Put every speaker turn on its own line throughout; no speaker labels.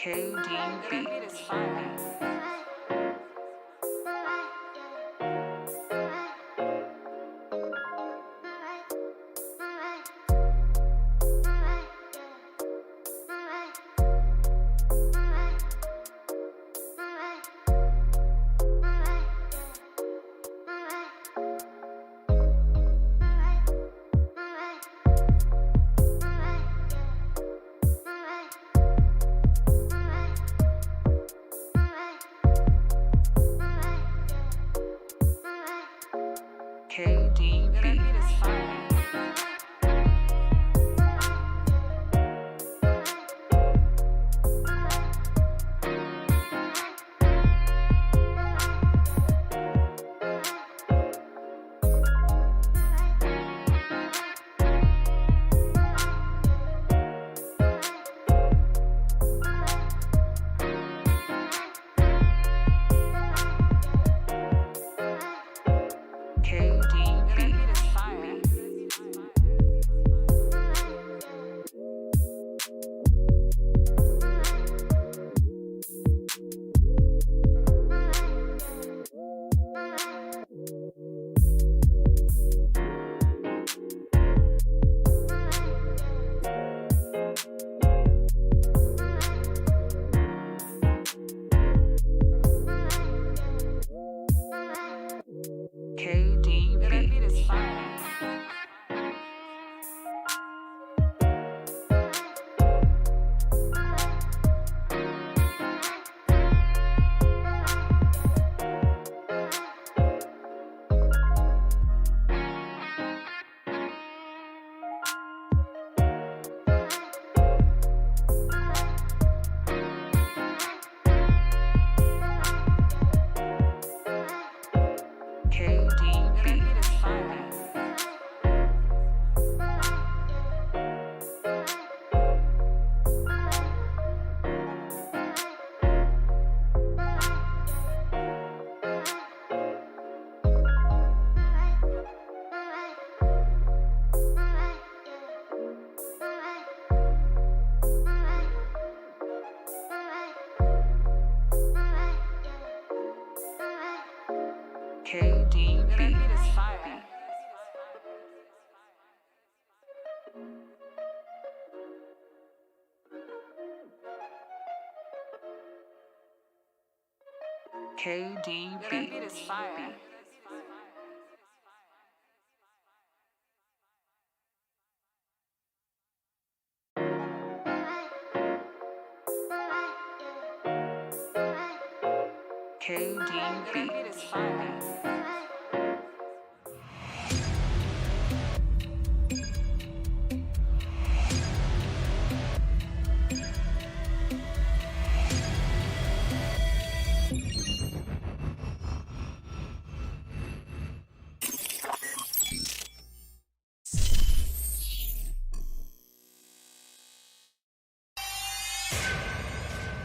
KDB.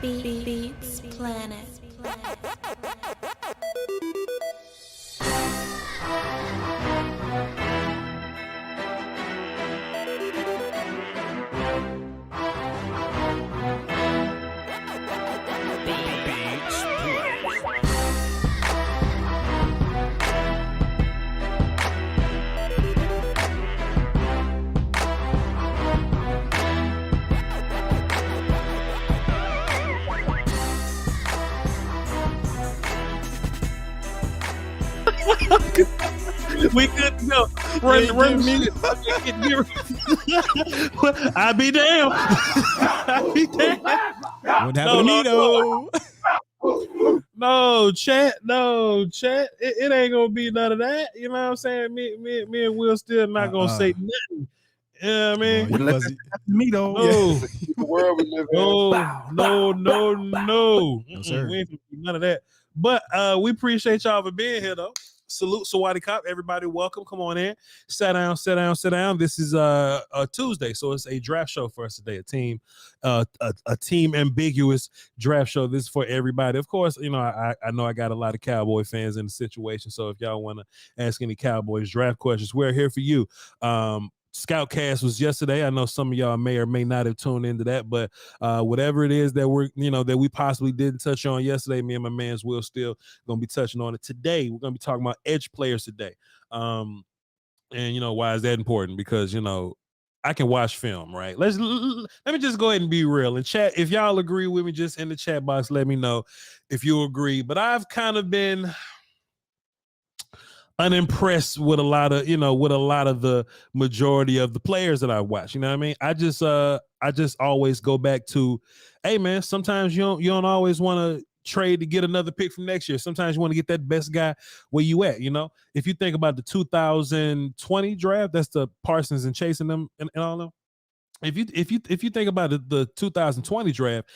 Beats Planet.
We good to go. Run me. I be damn. I be damn.
What happened to me,
No, chat. It ain't gonna be none of that. You know what I'm saying? Me and Will still not gonna say nothing. Yeah, I mean,
me though.
No,
the world we live in.
No,
sir.
We ain't gonna do none of that. But we appreciate y'all for being here, though. Salute Sawadi Cop. Everybody welcome. Come on in. Sit down. This is a Tuesday, so it's a draft show for us today. A team ambiguous draft show. This is for everybody. Of course, you know, I know I got a lot of Cowboy fans in the situation. So if y'all want to ask any Cowboys draft questions, we're here for you. Scoutcast was yesterday. I know some of y'all may or may not have tuned into that, but whatever it is that that we possibly didn't touch on yesterday, me and my man's Will still gonna be touching on it today. We're gonna be talking about edge players today. And why is that important? Because I can watch film, right? Let me just go ahead and be real and chat. If y'all agree with me, just in the chat box, let me know if you agree. But I've kind of been unimpressed with a lot of the majority of the players that I watch. You know what I mean? I just always go back to, hey man, sometimes you don't always want to trade to get another pick from next year. Sometimes you want to get that best guy where you at. If you think about the 2020 draft, that's the Parsons and Chase and them and all them. If you think about the 2020 draft,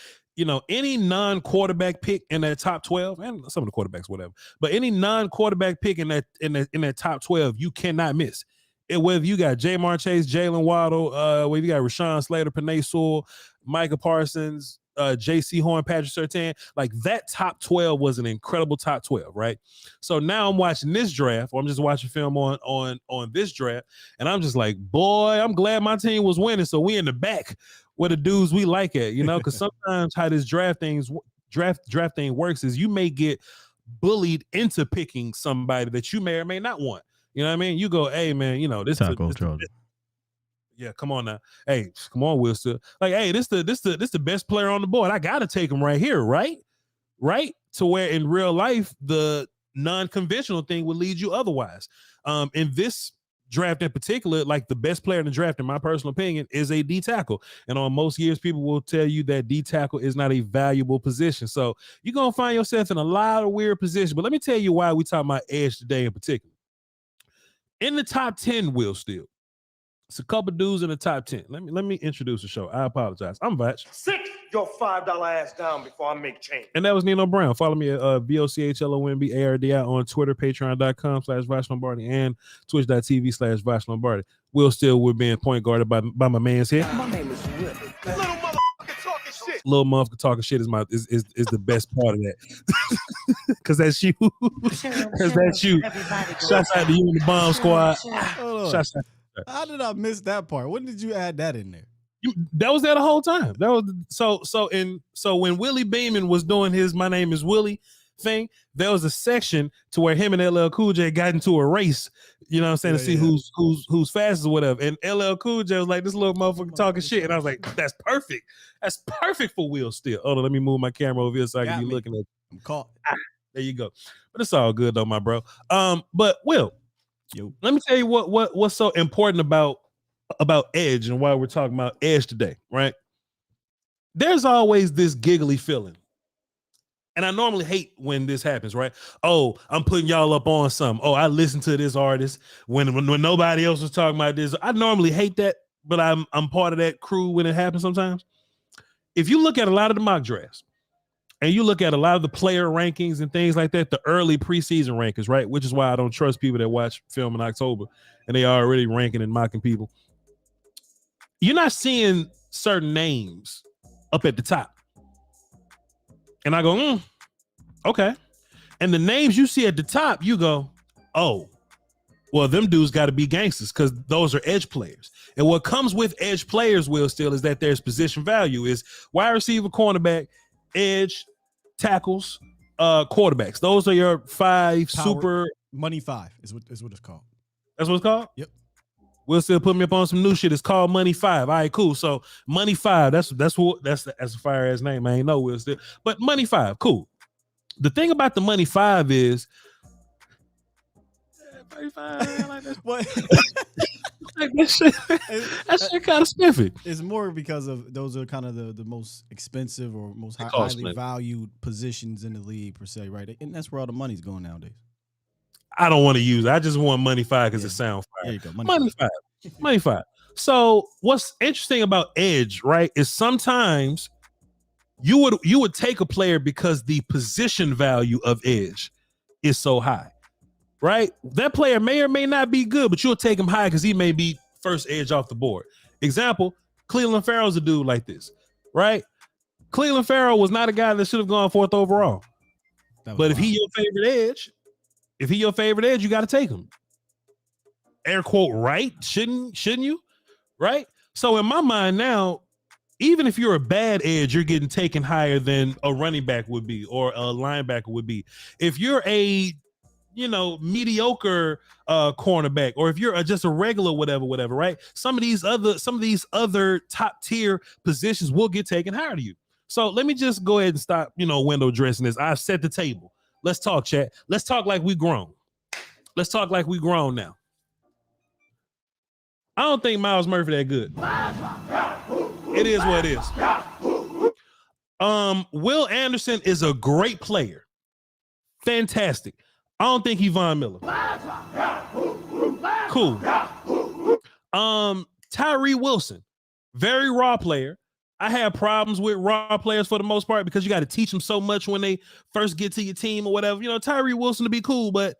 any non-quarterback pick in that top 12, and some of the quarterbacks, whatever, but any non-quarterback pick in that top 12, you cannot miss. Whether you got Jamar Chase, Jalen Waddle, whether you got Rashawn Slater, Penei Sewell, Micah Parsons, J.C. Horn, Patrick Surtain, like that top 12 was an incredible top 12, right? So now I'm watching this draft, or I'm just watching film on this draft, and I'm just like, boy, I'm glad my team was winning, so we in the back where the dudes we like at, because sometimes how this draft thing works is you may get bullied into picking somebody that you may or may not want. You know what I mean? You go, hey man, this yeah, come on now. Hey, come on, Will Steele. Like, hey, this the best player on the board. I gotta take him right here, right? Right? To where in real life the non-conventional thing would lead you otherwise. In this draft in particular, like the best player in the draft, in my personal opinion, is a D tackle. And on most years, people will tell you that D tackle is not a valuable position. So you're gonna find yourself in a lot of weird positions. But let me tell you why we talking about edge today in particular. In the top 10, Will Steele. It's a couple dudes in the top 10. Let me introduce the show. I apologize. I'm Voch.
Sit your $5 ass down before I make change.
And that was Nino Brown. Follow me at VOCHLOMBARDI on Twitter, patreon.com/Voch Lombardi, and twitch.tv/Voch Lombardi. Will Steele, we're being point guarded by my man's here.
My name is Willie. Little motherfucker talking shit.
Little motherfucker talking shit is the best part of that. Cause that's you. Cause that's you. Shouts out to you and the bomb squad. Shouts out.
How did I miss that part? When did you add that in there?
That was there the whole time. That was so when Willie Beeman was doing his "My Name Is Willie" thing, there was a section to where him and LL Cool J got into a race. You know what I'm saying, to see who's fastest or whatever. And LL Cool J was like, this little motherfucker talking shit, and I was like, that's perfect. That's perfect for Will Steele. Hold on, let me move my camera over here so I can be looking at.
I'm caught.
There you go. But it's all good though, my bro. But Will.
Yo.
Let me tell you what's so important about edge and why we're talking about edge today, right? There's always this giggly feeling. And I normally hate when this happens, right? Oh, I'm putting y'all up on something. Oh, I listened to this artist when nobody else was talking about this. I normally hate that, but I'm part of that crew when it happens sometimes. If you look at a lot of the mock drafts, and you look at a lot of the player rankings and things like that, the early preseason rankings, right? Which is why I don't trust people that watch film in October and they are already ranking and mocking people. You're not seeing certain names up at the top. And I go, okay. And the names you see at the top, you go, oh, well, them dudes got to be gangsters because those are edge players. And what comes with edge players, Will Steele, is that there's position value, is wide receiver, cornerback, edge, tackles, quarterbacks. Those are your five super
money five is what it's called.
That's what it's called?
Yep.
Will Steele put me up on some new shit. It's called Money 5. All right, cool. So Money 5, that's a fire ass name. I ain't know Will Steele. But Money 5, cool. The thing about the Money 5 is 35. Like that.
What?
Like that shit kind of spiffy.
It's more because of those are kind of the most expensive or most highly valued positions in the league per se, right? And that's where all the money's going nowadays.
I don't want to use it. I just want Money 5 because it sounds fire.
There you go.
Money 5. Money 5. So what's interesting about edge, right, is sometimes you would take a player because the position value of edge is so high. Right? That player may or may not be good, but you'll take him high because he may be first edge off the board. Example, Cleveland Farrell's a dude like this, right? Cleveland Farrell was not a guy that should have gone fourth overall. But if he your favorite edge, you got to take him. Air quote, right? Shouldn't you? right? So in my mind now, even if you're a bad edge, you're getting taken higher than a running back would be or a linebacker would be. If you're a mediocre cornerback, or if you're just a regular whatever, right? Some of these other top tier positions will get taken higher to you. So let me just go ahead and stop, window dressing this. I've set the table. Let's talk, chat. Let's talk like we grown. Let's talk like we grown now. I don't think Myles Murphy that good. It is what it is. Will Anderson is a great player. Fantastic. I don't think he's Von Miller. Cool. Tyree Wilson, very raw player. I have problems with raw players for the most part because you got to teach them so much when they first get to your team or whatever. Tyree Wilson to be cool, but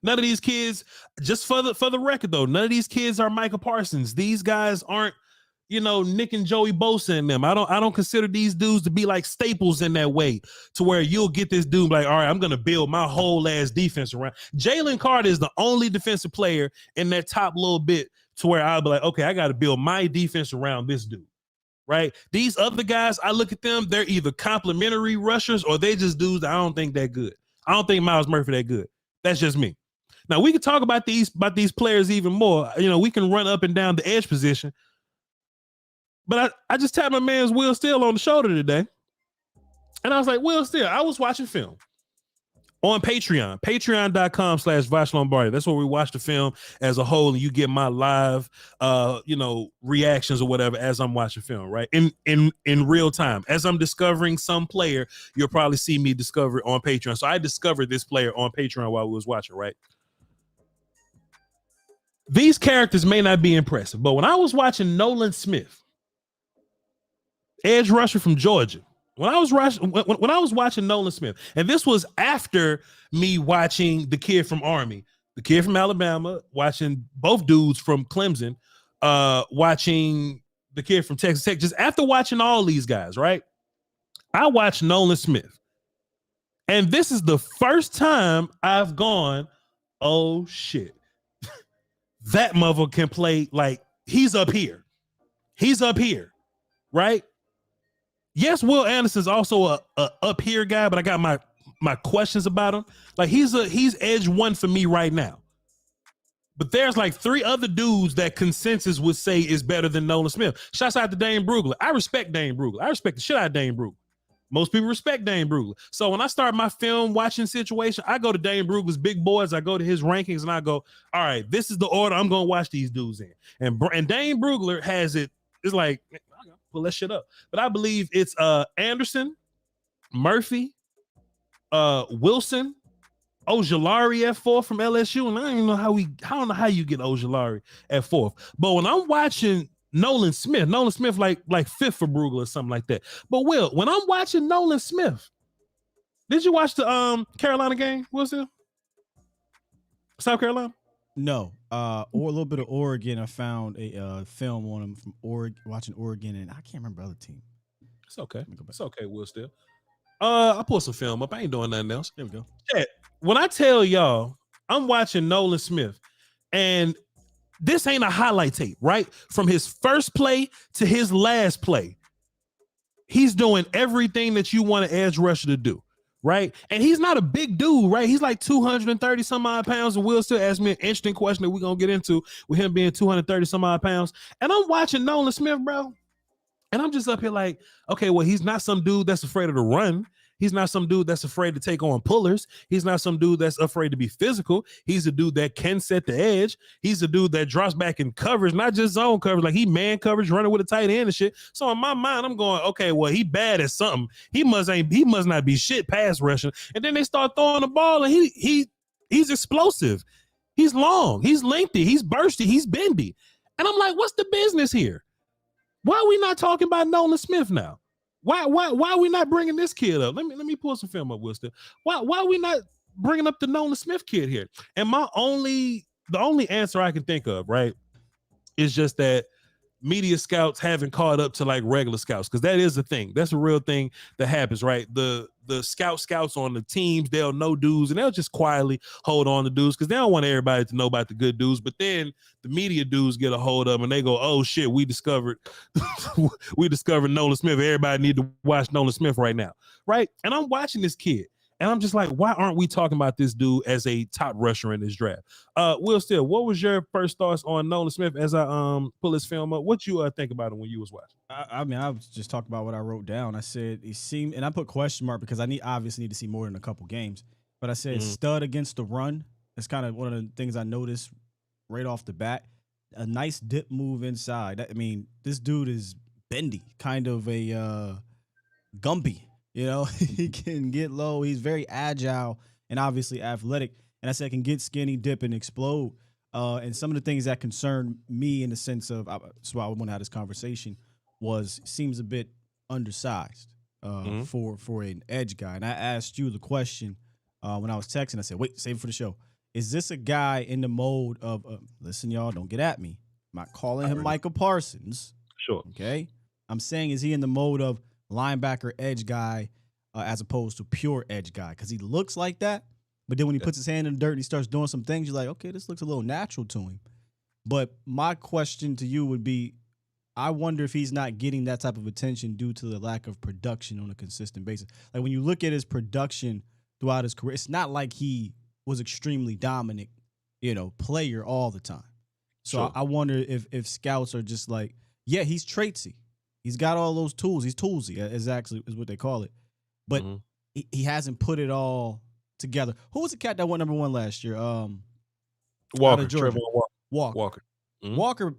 none of these kids, just for the record though, none of these kids are Micah Parsons. These guys aren't, Nick and Joey Bosa in them. I don't consider these dudes to be like staples in that way to where you'll get this dude like, all right, I'm going to build my whole ass defense around. Jalen Carter is the only defensive player in that top little bit to where I'll be like, okay, I got to build my defense around this dude, right? These other guys, I look at them, they're either complimentary rushers or they just dudes that I don't think that good. I don't think Myles Murphy that good. That's just me. Now we can talk about these players even more. We can run up and down the edge position. But I just tapped my man's Will Steele on the shoulder today. And I was like, Will Steele, I was watching film on Patreon, patreon.com/Voch Lombardi. That's where we watch the film as a whole. And you get my live, reactions or whatever as I'm watching film, right? In real time. As I'm discovering some player, you'll probably see me discover it on Patreon. So I discovered this player on Patreon while we was watching, right? These characters may not be impressive, but when I was watching Nolan Smith, edge rusher from Georgia, when I was watching Nolan Smith, and this was after me watching the kid from Army, the kid from Alabama, watching both dudes from Clemson, watching the kid from Texas Tech, just after watching all these guys, right? I watched Nolan Smith. And this is the first time I've gone, oh shit. That mother can play like he's up here. He's up here, right? Yes, Will Anderson's also a up here guy, but I got my questions about him. Like he's edge one for me right now. But there's like three other dudes that consensus would say is better than Nolan Smith. Shouts out to Dane Brugler. I respect Dane Brugler. I respect the shit out of Dane Brugler. Most people respect Dane Brugler. So when I start my film watching situation, I go to Dane Brugler's big boys. I go to his rankings and I go, all right, this is the order I'm going to watch these dudes in. And Dane Brugler has it. It's like, pull that shit up. But I believe it's Anderson, Murphy, Wilson, Ojulari at 4 from LSU. And I don't even know I don't know how you get Ojulari at 4th. But when I'm watching Nolan Smith like 5th for Brugler or something like that. But Will, when I'm watching Nolan Smith, did you watch the Carolina game? What's it? South Carolina?
No. Or a little bit of Oregon. I found a film on him from watching Oregon, and I can't remember the other team.
It's okay. It's okay, Will still. I pulled some film up. I ain't doing nothing else.
There we go.
Yeah. When I tell y'all, I'm watching Nolan Smith, and this ain't a highlight tape, right? From his first play to his last play, he's doing everything that you want an edge rusher to do, right? And he's not a big dude, right? He's like 230 some odd pounds, and Will still ask me an interesting question that we're going to get into with him being 230 some odd pounds. And I'm watching Nolan Smith, bro, and I'm just up here like, okay, well, he's not some dude that's afraid of the run. He's not some dude that's afraid to take on pullers. He's not some dude that's afraid to be physical. He's a dude that can set the edge. He's a dude that drops back in coverage, not just zone coverage, like he man coverage, running with a tight end and shit. So in my mind, I'm going, okay, well, he bad at something. He must not be shit pass rushing. And then they start throwing the ball, and he's explosive. He's long. He's lengthy. He's bursty. He's bendy. And I'm like, what's the business here? Why are we not talking about Nolan Smith now? Why are we not bringing this kid up? Let me pull some film up, Winston. Why are we not bringing up the Nolan Smith kid here? And the only answer I can think of, right, is just that media scouts haven't caught up to like regular scouts, because that is a thing. That's a real thing that happens, right? The scouts on the teams, they'll know dudes and they'll just quietly hold on to dudes because they don't want everybody to know about the good dudes. But then the media dudes get a hold of them and they go, "Oh shit, we discovered Nolan Smith. Everybody need to watch Nolan Smith right now." Right? And I'm watching this kid. And I'm just like, why aren't we talking about this dude as a top rusher in this draft? Will Steele, what was your first thoughts on Nolan Smith as I pull his film up? What you think about him when you was watching?
I mean, I was just talking about what I wrote down. I said he seemed, and I put question mark because I obviously need to see more than a couple games. But I said stud against the run. That's kind of one of the things I noticed right off the bat. A nice dip move inside. I mean, this dude is bendy, kind of a Gumby. You know, he can get low. He's very agile and obviously athletic. And I said can get skinny, dip, and explode. And some of the things that concern me in the sense of, that's why I want to have this conversation, was seems a bit undersized for an edge guy. And I asked you the question when I was texting. I said, wait, save it for the show. Is this a guy in the mode of, listen, y'all, don't get at me. I'm not calling him Michael Parsons.
Sure.
Okay. I'm saying, is he in the mode of linebacker edge guy as opposed to pure edge guy? Because he looks like that, but then when he puts his hand in the dirt and he starts doing some things, you're like, okay, this looks a little natural to him. But my question to you would be, I wonder if he's not getting that type of attention due to the lack of production on a consistent basis. Like when you look at his production throughout his career, it's not like he was extremely dominant, player all the time. So
Sure.
I wonder if scouts are just like, yeah, he's traitsy. He's got all those tools. He's toolsy, is what they call it. But he hasn't put it all together. Who was the cat that went number 1 last year?
Walker.
Georgia.
Walker.
Walker. Walker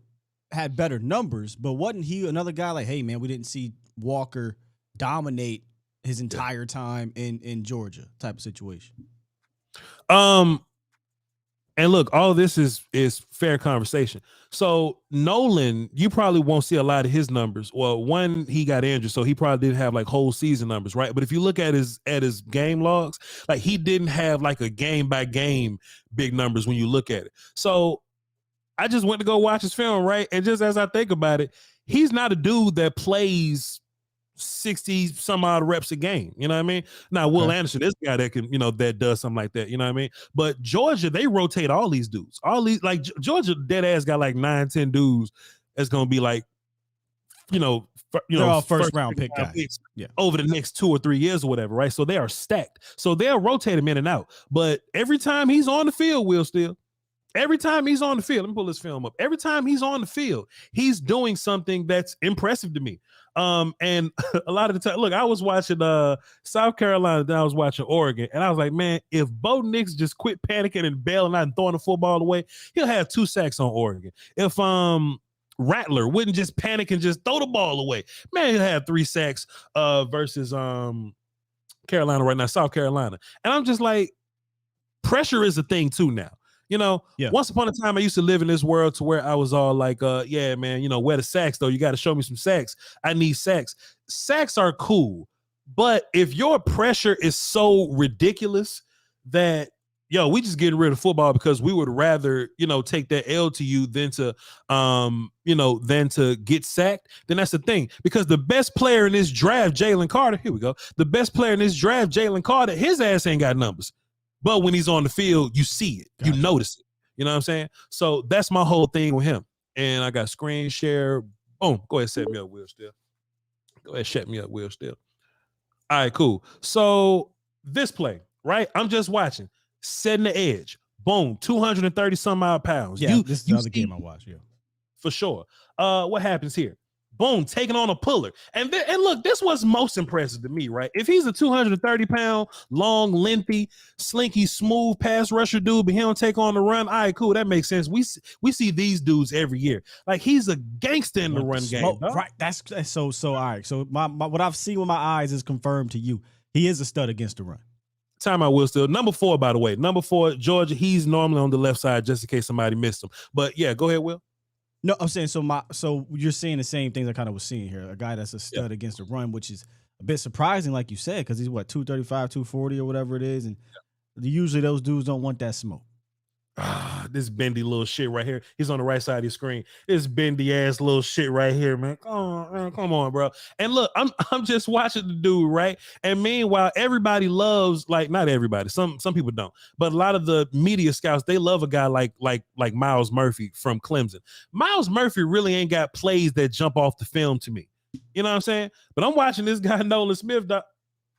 had better numbers, but wasn't he another guy like, hey, man, we didn't see Walker dominate his entire time in Georgia type of situation?
And look, all this is fair conversation. So Nolan, you probably won't see a lot of his numbers. Well, one, he got injured, so he probably didn't have like whole season numbers, right? But if you look at his game logs, like he didn't have like a game by game big numbers when you look at it. So I just went to go watch his film, right? And just as I think about it, he's not a dude that plays 60 some odd reps a game. You know what I mean? Now, Will Anderson, this guy that can, that does something like that. You know what I mean? But Georgia, they rotate all these dudes. Like Georgia dead ass got like 9-10 dudes that's going to be like, they're
all first round pick guys. Yeah.
Over the next 2 or 3 years or whatever, right? So they are stacked. So they'll rotate him in and out. But every time he's on the field, every time he's on the field, let me pull this film up. Every time he's on the field, he's doing something that's impressive to me. And a lot of the time, look, I was watching South Carolina, then I was watching Oregon, and I was like, man, if Bo Nix just quit panicking and bailing out and throwing the football away, he'll have 2 sacks on Oregon. If Rattler wouldn't just panic and just throw the ball away, man, he'll have 3 sacks versus Carolina right now, South Carolina. And I'm just like, pressure is a thing too now. Once upon a time, I used to live in this world to where I was all like, yeah, man, where the sacks, though? You got to show me some sacks. I need sacks. Sacks are cool. But if your pressure is so ridiculous that, we just getting rid of football because we would rather, take that L to you than to get sacked, then that's the thing. Because the best player in this draft, Jalen Carter, here we go. The best player in this draft, Jalen Carter, his ass ain't got numbers. But when he's on the field, you see it. Gotcha. You notice it. You know what I'm saying? So that's my whole thing with him. And I got screen share. Boom. Go ahead, set me up, Will Steele. Go ahead, shut me up, Will Steele. All right, cool. So this play, right? I'm just watching. Setting the edge. Boom. 230 some odd pounds.
Yeah, this is the other game I watched. Yeah.
For sure. What happens here? Boom, taking on a puller. And look, this was most impressive to me, right? If he's a 230-pound, long, lengthy, slinky, smooth pass rusher dude, but he don't take on the run, all right, cool, that makes sense. We see these dudes every year. Like, he's a gangster in the run game.
Right, that's so all right. So my what I've seen with my eyes is confirmed to you. He is a stud against the run.
Time I will still. Number 4, by the way. Number 4, Georgia, he's normally on the left side just in case somebody missed him. But, yeah, go ahead, Will.
No, I'm saying so you're seeing the same things I kind of was seeing here. A guy that's a stud against the run, which is a bit surprising, like you said, because he's 235, 240 or whatever it is, and usually those dudes don't want that smoke.
This bendy little shit right here. He's on the right side of your screen. This bendy ass little shit right here, man. Come on, bro. And look, I'm just watching the dude, right? And meanwhile, everybody loves, like, not everybody, some people don't, but a lot of the media scouts, they love a guy like Miles Murphy from Clemson. Miles Murphy really ain't got plays that jump off the film to me. You know what I'm saying? But I'm watching this guy, Nolan Smith,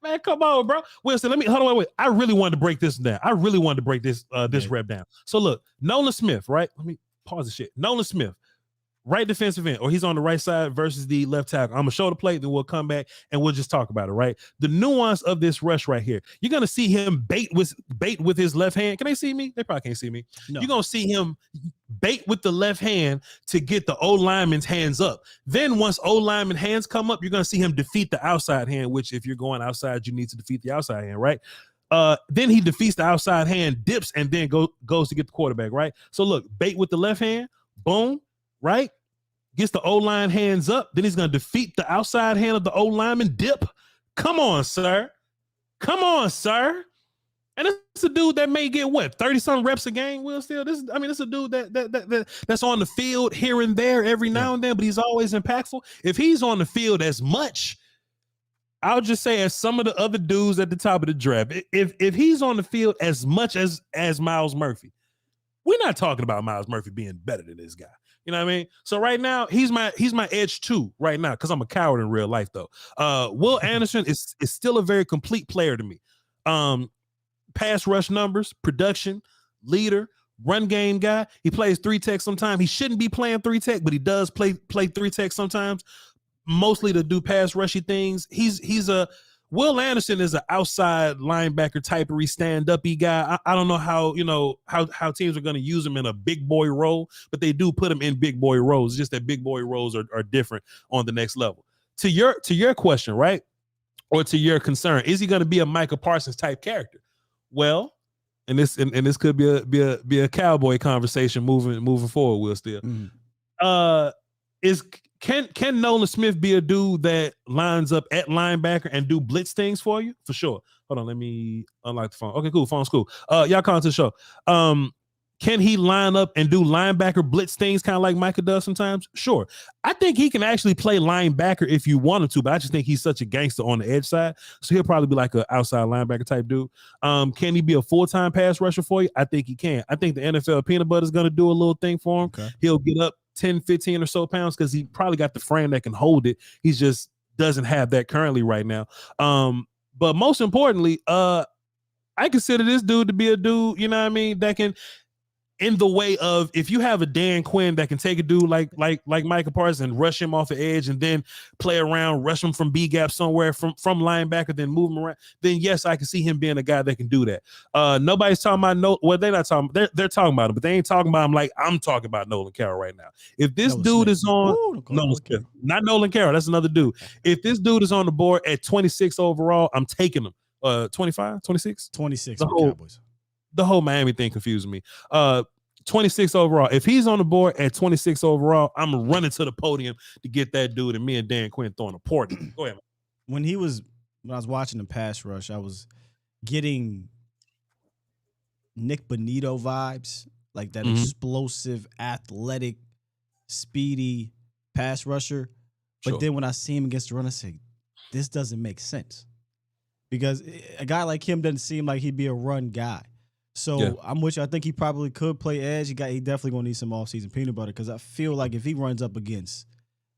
man, come on, bro. Wilson, hold on, wait. I really wanted to break this down. I really wanted to break this rep down. So look, Nolan Smith, right? Let me pause the shit. Nolan Smith, right defensive end, or he's on the right side versus the left tackle. I'm gonna show the play, then we'll come back and we'll just talk about it, right? The nuance of this rush right here. You're gonna see him bait with his left hand. Can they see me? They probably can't see me. No. You're gonna see him bait with the left hand to get the O lineman's hands up. Then once O lineman hands come up, you're gonna see him defeat the outside hand, which if you're going outside, you need to defeat the outside hand, right? Then he defeats the outside hand, dips, and then goes to get the quarterback, right? So look, bait with the left hand, boom, right? Gets the O-line hands up. Then he's going to defeat the outside hand of the O-lineman, dip. Come on, sir. Come on, sir. And it's a dude that may get what, 30-something reps a game, Will Steele? This is a dude that's on the field here and there every now and then, but he's always impactful. If he's on the field as much, I'll just say as some of the other dudes at the top of the draft, if he's on the field as much as Miles Murphy, we're not talking about Miles Murphy being better than this guy. You know what I mean? So right now, he's my edge 2 right now, because I'm a coward in real life, though. Will Anderson is still a very complete player to me. Pass rush numbers, production, leader, run game guy. He plays 3-tech sometimes. He shouldn't be playing 3-tech, but he does play 3-tech sometimes, mostly to do pass rushy things. Will Anderson is an outside linebacker typery stand-up-y guy. I don't know how teams are going to use him in a big boy role, but they do put him in big boy roles. It's just that big boy roles are different on the next level. To your question, right? Or to your concern, is he going to be a Micah Parsons type character? Well, and this could be a Cowboy conversation moving forward, Will Steele. Can Nolan Smith be a dude that lines up at linebacker and do blitz things for you? For sure. Hold on, let me unlock the phone. Okay, cool. Phone's cool. Y'all calling to the show. Can he line up and do linebacker blitz things kind of like Micah does sometimes? Sure. I think he can actually play linebacker if you want him to, but I just think he's such a gangster on the edge side. So he'll probably be like an outside linebacker type dude. Can he be a full-time pass rusher for you? I think he can. I think the NFL peanut butter is going to do a little thing for him. Okay. He'll get up 10, 15 or so pounds because he probably got the frame that can hold it. He just doesn't have that currently right now. But most importantly, I consider this dude to be a dude, you know what I mean, that can, in the way of, if you have a Dan Quinn that can take a dude like Micah Parsons and rush him off the edge and then play around, rush him from B gap somewhere from linebacker, then move him around, then yes, I can see him being a guy that can do that. Nobody's talking about they're not talking, they're talking about him, but they ain't talking about him like I'm talking about Nolan Carroll right now. If this dude is on not Nolan Carroll, that's another dude. If this dude is on the board at 26 overall, I'm taking him. 25, 26?
26
the whole Miami thing confused me. 26 overall. If he's on the board at 26 overall, I'm running to the podium to get that dude, and me and Dan Quinn throwing a party. Go ahead, man.
When I was watching the pass rush, I was getting Nick Bonito vibes, like that explosive, athletic, speedy pass rusher. But then when I see him against the run, I say, this doesn't make sense. Because a guy like him doesn't seem like he'd be a run guy. So I'm with you. I think he probably could play edge. He definitely gonna need some offseason peanut butter, because I feel like if he runs up against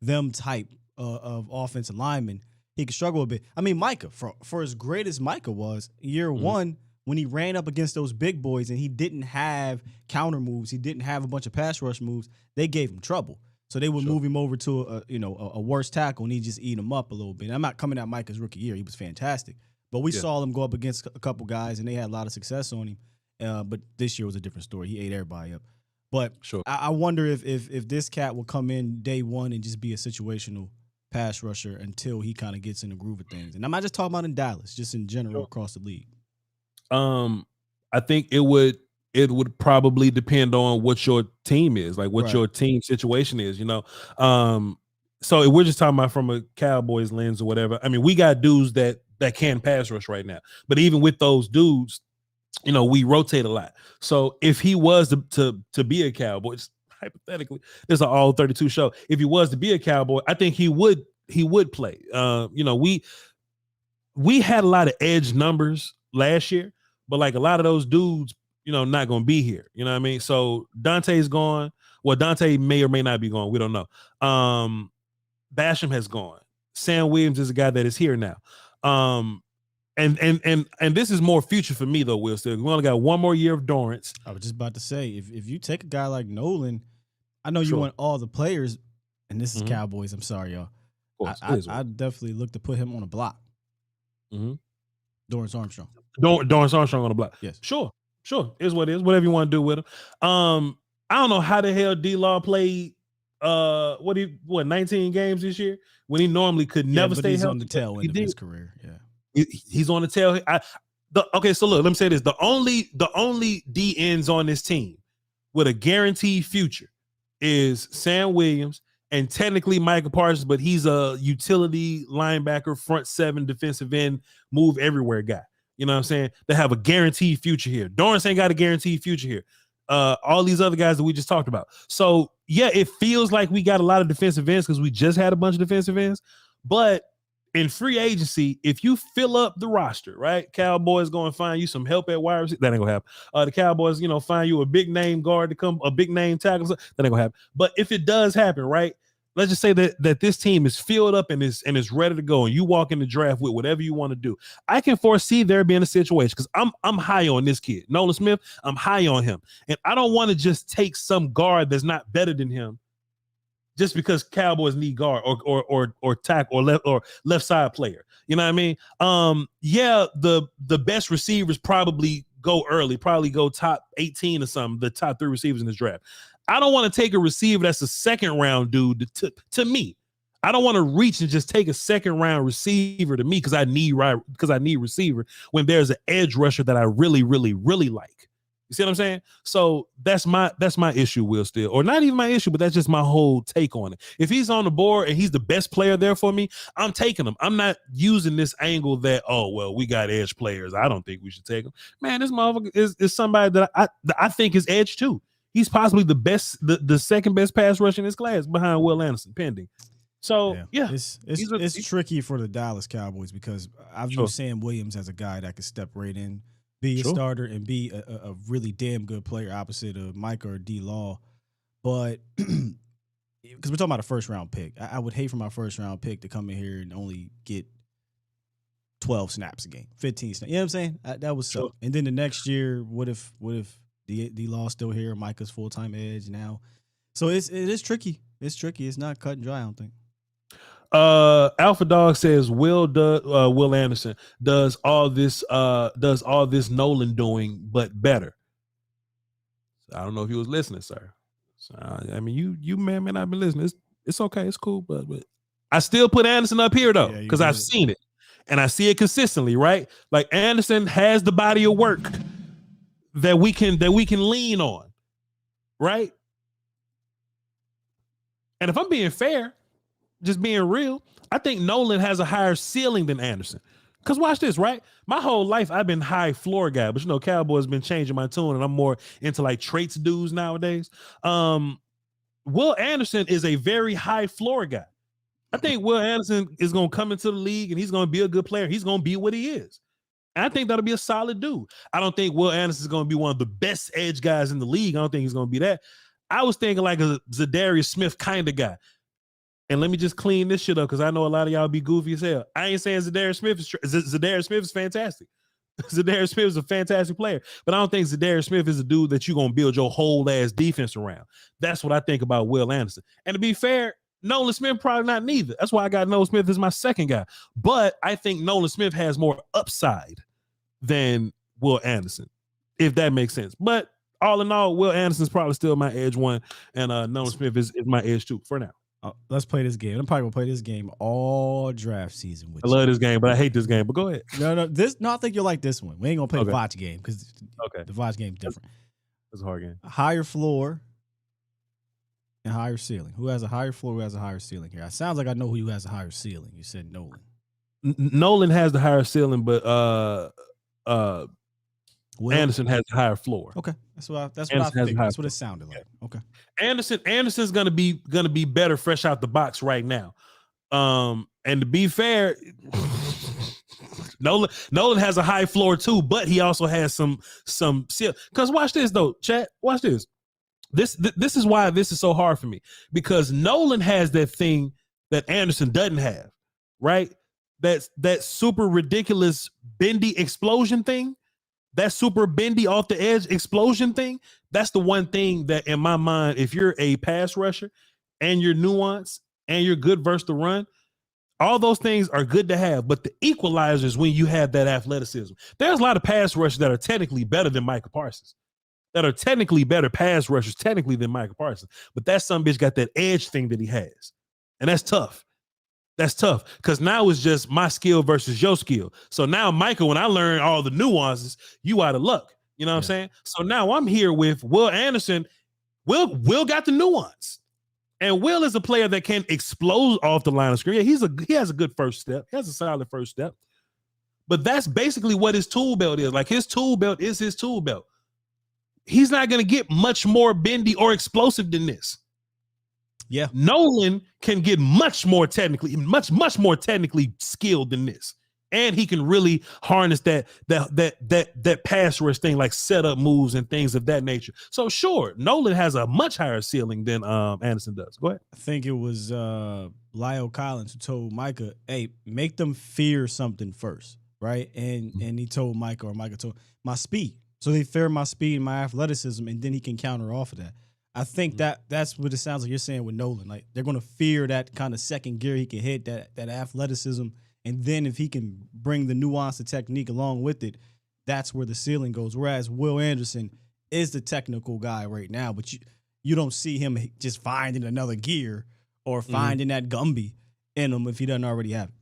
them type of offensive linemen, he could struggle a bit. I mean, Micah, for as great as Micah was, year one, when he ran up against those big boys and he didn't have counter moves, he didn't have a bunch of pass rush moves, they gave him trouble. So they would move him over to a worse tackle, and he just eat him up a little bit. I'm not coming at Micah's rookie year; he was fantastic, but we saw him go up against a couple guys, and they had a lot of success on him. But this year was a different story. He ate everybody up. But I wonder if this cat will come in day one and just be a situational pass rusher until he kind of gets in the groove of things. And I'm not just talking about in Dallas, just in general across the league.
I think it would probably depend on what your team is, like what your team situation is, you know. So if we're just talking about from a Cowboys lens or whatever, I mean, we got dudes that can pass rush right now. But even with those dudes, we rotate a lot. So if he was to be a Cowboy, hypothetically, it's an all 32 show. If he was to be a Cowboy, I think he would play. We had a lot of edge numbers last year, but like a lot of those dudes, not going to be here. You know what I mean? So Dante's gone. Well, Dante may or may not be gone. We don't know. Basham has gone. Sam Williams is a guy that is here now. And this is more future for me though, Will. Still, we only got one more year of Dorrance.
I was just about to say, if you take a guy like Nolan, I know you
Sure.
want all the players, and this is Cowboys. I'm sorry, y'all.
Of course,
I definitely look to put him on a block. Dorrance Armstrong.
Dorrance Armstrong on the block.
Yes.
Sure. Is what it is. Whatever you want to do with him. I don't know how the hell D-Law played 19 games this year when he normally could never stay
he's
healthy.
on the tail end of his career. Yeah.
He's on the tail. Okay, so look, let me say this. The only D ends on this team with a guaranteed future is Sam Williams and technically Michael Parsons, but he's a utility linebacker, front seven, defensive end, move everywhere guy. You know what I'm saying? They have a guaranteed future here. Dorrance ain't got a guaranteed future here. All these other guys that we just talked about. So yeah, it feels like we got a lot of defensive ends because we just had a bunch of defensive ends. But in free agency, if you fill up the roster, right? Cowboys going to find you some help at wide receiver. That ain't gonna happen. The Cowboys, find you a big name guard to come, a big name tackle. That ain't gonna happen. But if it does happen, right? Let's just say that this team is filled up and is ready to go, and you walk in the draft with whatever you want to do. I can foresee there being a situation because I'm high on this kid, Nolan Smith. I'm high on him, and I don't want to just take some guard that's not better than him just because Cowboys need guard or tackle or left side player. You know what I mean? Yeah, the best receivers probably go early, probably go top 18 or something. The top 3 receivers in this draft. I don't want to take a receiver that's a second round dude to me. I don't want to reach and just take a second round receiver to me because I need receiver when there's an edge rusher that I really, really, really like. You see what I'm saying? So that's my issue, Will, still. Or not even my issue, but that's just my whole take on it. If he's on the board and he's the best player there for me, I'm taking him. I'm not using this angle that, oh, well, we got edge players. I don't think we should take him. Man, this motherfucker is somebody that I think is edge too. He's possibly the best, the second best pass rush in his class behind Will Anderson, pending. So yeah.
It's tricky for the Dallas Cowboys because I view Sam Williams as a guy that could step right in, be a starter, and be a really damn good player opposite of Mike or D-Law. But because we're talking about a first-round pick, I would hate for my first-round pick to come in here and only get 12 snaps a game, 15 snaps. You know what I'm saying? That was so. And then the next year, what if D-Law still here? Micah's full-time edge now. So it is tricky. It's tricky. It's not cut and dry, I don't think.
Alpha Dog says Will Anderson does all this Nolan doing, but better. I don't know if he was listening, sir. So, I mean, you may not be listening. It's okay. It's cool, but I still put Anderson up here though because I've seen it and I see it consistently. Right, like Anderson has the body of work that we can lean on, right? And if I'm being fair, just being real, I think Nolan has a higher ceiling than Anderson. Because watch this, right? My whole life, I've been high floor guy, but Cowboys been changing my tune, and I'm more into like traits dudes nowadays. Will Anderson is a very high floor guy. I think Will Anderson is going to come into the league, and he's going to be a good player. He's going to be what he is. And I think that'll be a solid dude. I don't think Will Anderson is going to be one of the best edge guys in the league. I don't think he's going to be that. I was thinking like a Zadarius Smith kind of guy. And let me just clean this shit up because I know a lot of y'all be goofy as hell. I ain't saying Zadarius Smith is fantastic. Zadarius Smith is a fantastic player, but I don't think Zadarius Smith is a dude that you're going to build your whole ass defense around. That's what I think about Will Anderson. And to be fair, Nolan Smith probably not neither. That's why I got Nolan Smith as my second guy. But I think Nolan Smith has more upside than Will Anderson, if that makes sense. But all in all, Will Anderson's probably still my edge one, and Nolan Smith is my edge two for now.
Let's play this game. I'm probably gonna play this game all draft season.
I love this game, but I hate this game. But go ahead.
No. I think you'll like this one. We ain't gonna play the Voch game because the Voch game's different.
It's a hard game.
A higher floor and higher ceiling. Who has a higher floor? Who has a higher ceiling here? It sounds like I know who has a higher ceiling. You said Nolan.
Nolan has the higher ceiling, but Anderson has a higher floor.
Okay, that's what I
Anderson has a
think.
high
That's what it
floor.
sounded like. Okay,
Anderson's gonna be better fresh out the box right now. And to be fair, Nolan has a high floor too, but he also has some because watch this though, chat. Watch this. This is why this is so hard for me, because Nolan has that thing that Anderson doesn't have, right? That super ridiculous bendy explosion thing, that super bendy off the edge explosion thing. That's the one thing that in my mind, if you're a pass rusher and you're nuanced and you're good versus the run, all those things are good to have. But the equalizer is when you have that athleticism. There's a lot of pass rushers that are technically better than Micah Parsons, that are technically better pass rushers technically than Micah Parsons. But that some bitch got that edge thing that he has. And that's tough. That's tough because now it's just my skill versus your skill. So now, Micah, when I learn all the nuances, you out of luck. You know what I'm saying? So now I'm here with Will Anderson. Will got the nuance. And Will is a player that can explode off the line of scrimmage. He has a good first step. He has a solid first step. But that's basically what his tool belt is. Like, his tool belt is his tool belt. He's not going to get much more bendy or explosive than this.
Yeah.
Nolan can get much more technically skilled than this. And he can really harness that pass rush thing, like setup moves and things of that nature. So sure, Nolan has a much higher ceiling than Anderson does. Go ahead.
I think it was Lyle Collins who told Micah, hey, make them fear something first, right? And he told Micah, or Micah told, my speed. So they fear my speed and my athleticism, and then he can counter off of that. I think that's what it sounds like you're saying with Nolan. Like, they're going to fear that kind of second gear he can hit, that athleticism. And then if he can bring the nuance and technique along with it, that's where the ceiling goes. Whereas Will Anderson is the technical guy right now, but you don't see him just finding another gear or finding that Gumby in him if he doesn't already have it.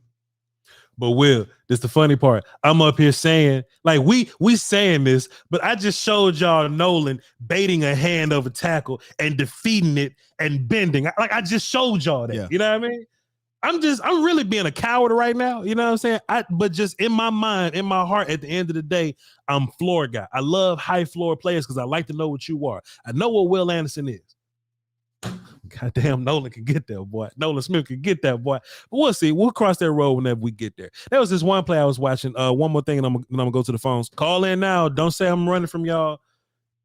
But Will, this the funny part. I'm up here saying, like, we saying this, but I just showed y'all Nolan baiting a hand of a tackle and defeating it and bending. I just showed y'all that. Yeah. You know what I mean? I'm really being a coward right now. You know what I'm saying? But just in my mind, in my heart, at the end of the day, I'm floor guy. I love high floor players because I like to know what you are. I know what Will Anderson is. Goddamn, Nolan can get that, boy. Nolan Smith can get that, boy. But we'll see. We'll cross that road whenever we get there. There was this one play I was watching. One more thing, and I'm gonna go to the phones. Call in now. Don't say I'm running from y'all.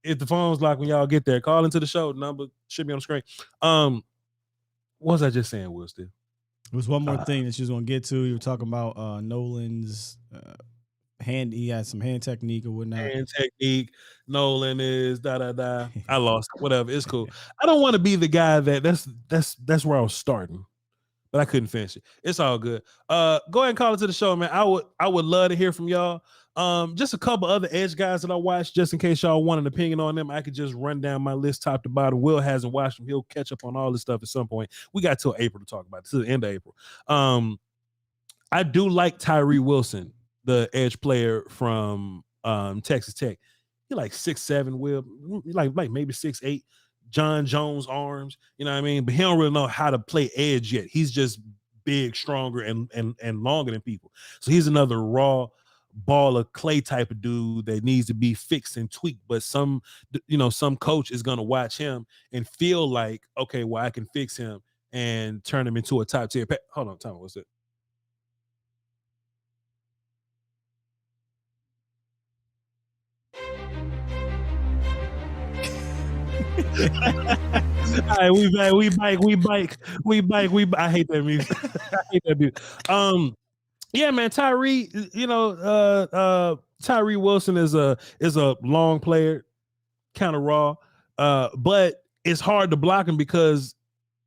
If the phone's locked when y'all get there, call into the show. The number should be on the screen. What was I just saying, Will? Still.
It was one more thing that she was going to get to. You were talking about Nolan's hand. He had some hand technique or whatnot.
Hand technique. Nolan is da-da-da. I lost. Whatever. It's cool. I don't want to be the guy that's where I was starting, but I couldn't finish it. It's all good. Go ahead and call it to the show, man. I would love to hear from y'all. Just a couple other edge guys that I watched, just in case y'all want an opinion on them. I could just run down my list top to bottom. Will hasn't watched them. He'll catch up on all this stuff at some point. We got till April to talk about it, to the end of April. I do like Tyree Wilson, the edge player from Texas Tech. He like 6'7", Will, like maybe 6'8". John Jones arms, you know what I mean? But he don't really know how to play edge yet. He's just big, stronger, and longer than people. So he's another raw ball of clay type of dude that needs to be fixed and tweaked. But some coach is going to watch him and feel like, okay, well, I can fix him and turn him into a top tier. Hold on, Tom, what's it? All right, we bike. I hate that music. Yeah, man, Tyree, Tyree Wilson is a long player, kind of raw, but it's hard to block him because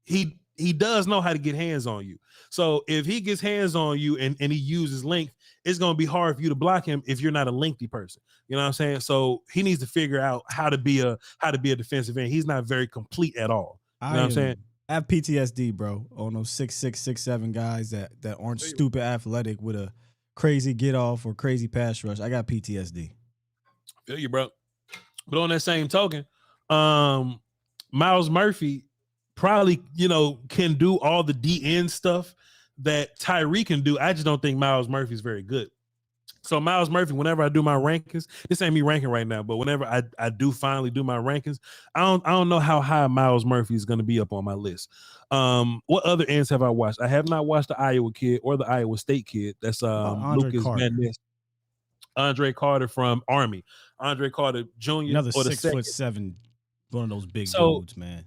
he does know how to get hands on you. So if he gets hands on you and he uses length, it's going to be hard for you to block him if you're not a lengthy person. You know what I'm saying? So he needs to figure out how to be a defensive end. He's not very complete at all. You know what I'm saying?
I have PTSD, bro, on those 6'6", 6'7" guys that aren't stupid athletic with a crazy get off or crazy pass rush. I got PTSD.
Feel you, bro. But on that same token, Miles Murphy probably, can do all the DN stuff that Tyree can do. I just don't think Miles Murphy is very good. So Miles Murphy, whenever I do my rankings, this ain't me ranking right now, but whenever I do finally do my rankings, I don't know how high Miles Murphy is going to be up on my list. What other ends have I watched? I have not watched the Iowa kid or the Iowa State kid. That's Lucas Van Ness. Andre Carter from Army. Andre Carter Jr.
Another
or the
6'7", one of those big dudes, man.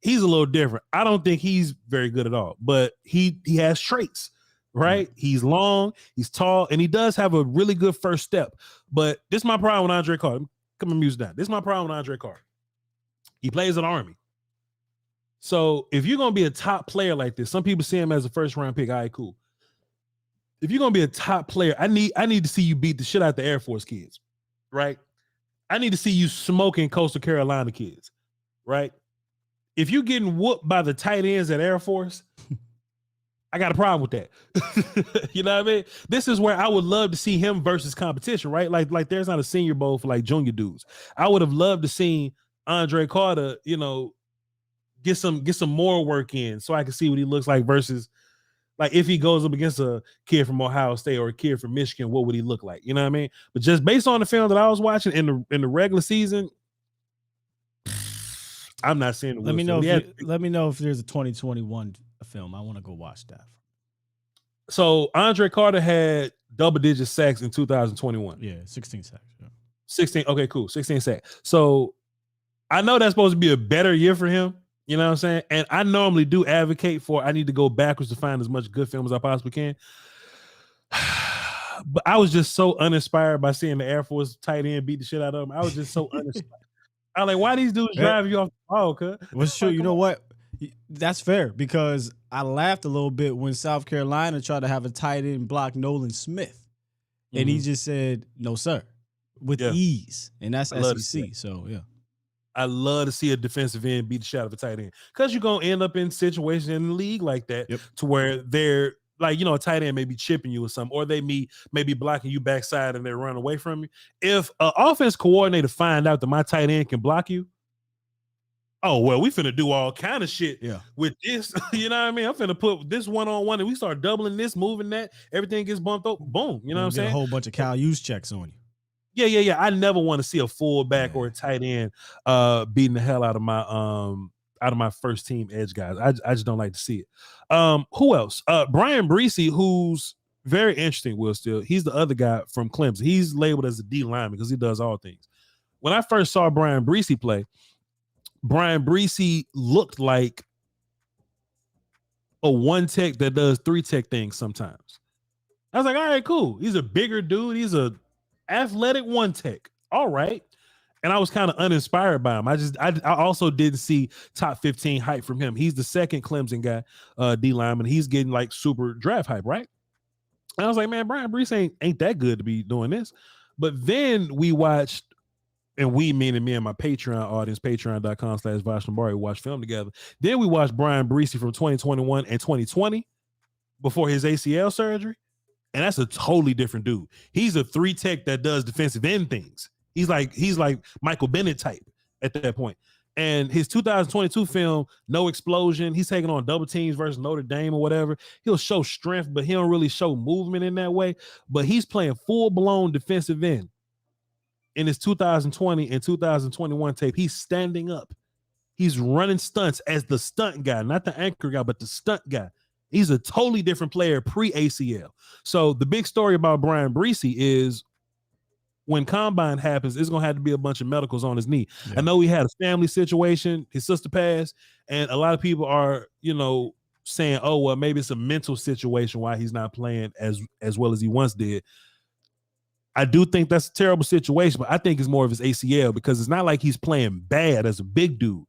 He's a little different. I don't think he's very good at all, but he has traits. Right? He's long, he's tall, and he does have a really good first step. But this is my problem with Andre Carter. Come on, music down. This is my problem with Andre Carter. He plays at Army. So if you're gonna be a top player like this, some people see him as a first round pick. All right, cool. If you're gonna be a top player, I need to see you beat the shit out the Air Force kids, right? I need to see you smoking Coastal Carolina kids, right? If you're getting whooped by the tight ends at Air Force, I got a problem with that. You know what I mean? This is where I would love to see him versus competition, right? Like there's not a Senior Bowl for like junior dudes. I would have loved to see Andre Carter, you know, get some more work in so I can see what he looks like versus like if he goes up against a kid from Ohio State or a kid from Michigan, what would he look like? You know what I mean? But just based on the film that I was watching in the regular season, I'm not seeing the
Let me know if there's a 2021 film. I want to go watch that.
So Andre Carter had double-digit sacks in 2021.
Yeah, 16 sacks. Yeah.
16. Okay, cool. 16 sacks. So I know that's supposed to be a better year for him. You know what I'm saying? And I normally do advocate for I need to go backwards to find as much good film as I possibly can. But I was just so uninspired by seeing the Air Force tight end beat the shit out of him. I was just so uninspired. I was like, why these dudes drive you off the ball, cuz?
Well, sure. You know what? That's fair because I laughed a little bit when South Carolina tried to have a tight end block Nolan Smith. And he just said, no, sir, with ease. And that's SEC. So, yeah.
I love to see a defensive end beat the shot of a tight end because you're going to end up in situations in the league like that to where they're like, you know, a tight end may be chipping you or something, or they may be blocking you backside and they run away from you. If an offense coordinator find out that my tight end can block you, oh, well, we finna do all kind of shit with this. You know what I mean? I'm finna put this one-on-one and we start doubling this, moving that. Everything gets bumped up. Boom. You know what I'm saying?
A whole bunch of Cal use checks on you.
Yeah. I never want to see a fullback or a tight end beating the hell out of my first team edge guys. I just don't like to see it. Who else? Brian Breesy, who's very interesting, Will Steele. He's the other guy from Clemson. He's labeled as a D lineman because he does all things. When I first saw Brian Breesy play, Brian Breesy looked like a one tech that does three tech things sometimes. I was like, all right, cool. He's a bigger dude. He's a athletic one tech. All right. And I was kind of uninspired by him. I also didn't see top 15 hype from him. He's the second Clemson guy, D lineman. He's getting like super draft hype, right? And I was like, man, Brian Breesy ain't that good to be doing this. But then we watched, and we, meaning me and my Patreon audience, patreon.com/Voch Lombardi, watch film together. Then we watched Brian Breesy from 2021 and 2020 before his ACL surgery. And that's a totally different dude. He's a three tech that does defensive end things. He's like Michael Bennett type at that point. And his 2022 film, No Explosion, he's taking on double teams versus Notre Dame or whatever. He'll show strength, but he don't really show movement in that way. But he's playing full-blown defensive end. In his 2020 and 2021 tape, he's standing up. He's running stunts as the stunt guy, not the anchor guy, but the stunt guy. He's a totally different player pre-ACL. So the big story about Brian Breesy is when combine happens, it's going to have to be a bunch of medicals on his knee. Yeah. I know he had a family situation. His sister passed, and a lot of people are, you know, saying, oh, well, maybe it's a mental situation why he's not playing as well as he once did. I do think that's a terrible situation, but I think it's more of his ACL because it's not like he's playing bad as a big dude.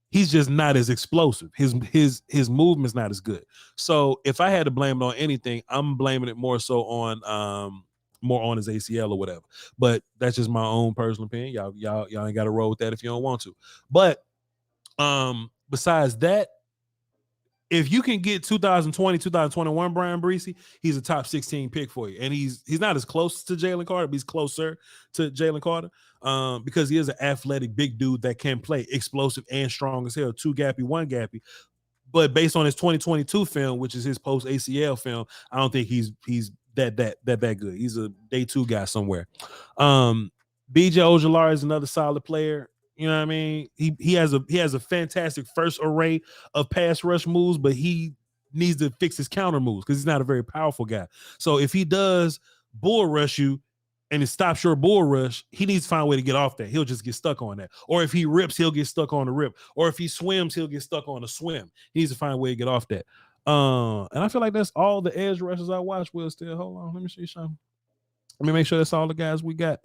He's just not as explosive. His movement's not as good. So if I had to blame it on anything, I'm blaming it more so on his ACL or whatever. But that's just my own personal opinion. Y'all ain't got to roll with that if you don't want to. But besides that, if you can get 2020, 2021 Brian Breesy, he's a top 16 pick for you. And he's not as close to Jalen Carter, but he's closer to Jalen Carter because he is an athletic big dude that can play explosive and strong as hell, two gappy, one gappy. But based on his 2022 film, which is his post ACL film, I don't think he's that good. He's a day 2 guy somewhere. BJ Ojulari is another solid player. You know what I mean? He has a fantastic first array of pass rush moves, but he needs to fix his counter moves because he's not a very powerful guy. So if he does bull rush you and it stops your bull rush, he needs to find a way to get off that. He'll just get stuck on that. Or if he rips, he'll get stuck on the rip. Or if he swims, he'll get stuck on the swim. He needs to find a way to get off that. And I feel like that's all the edge rushes I watched. Will still hold on. Let me see something. Let me make sure that's all the guys we got.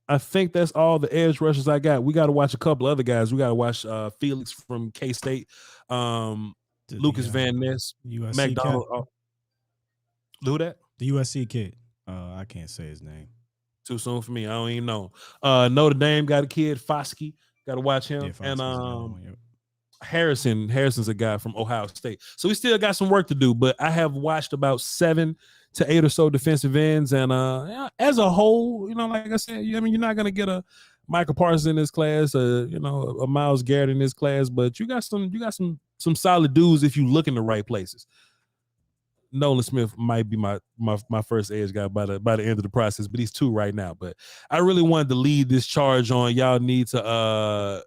I think that's all the edge rushers I got. We got to watch a couple other guys. We got to watch Felix from K-State, Lucas Van Ness,
USC
McDonald. Who that?
The USC kid. I can't say his name.
Too soon for me. I don't even know. Notre Dame got a kid, Foskey. Got to watch him.
Yeah,
and Harrison's a guy from Ohio State. So we still got some work to do, but I have watched about 7 to 8 or so defensive ends. And as a whole, like I said, I mean, you're not going to get a Michael Parsons in this class, a Myles Garrett in this class, but you got some solid dudes if you look in the right places. Nolan Smith might be my first edge guy by the end of the process, but he's 2 right now. But I really wanted to lead this charge on y'all need to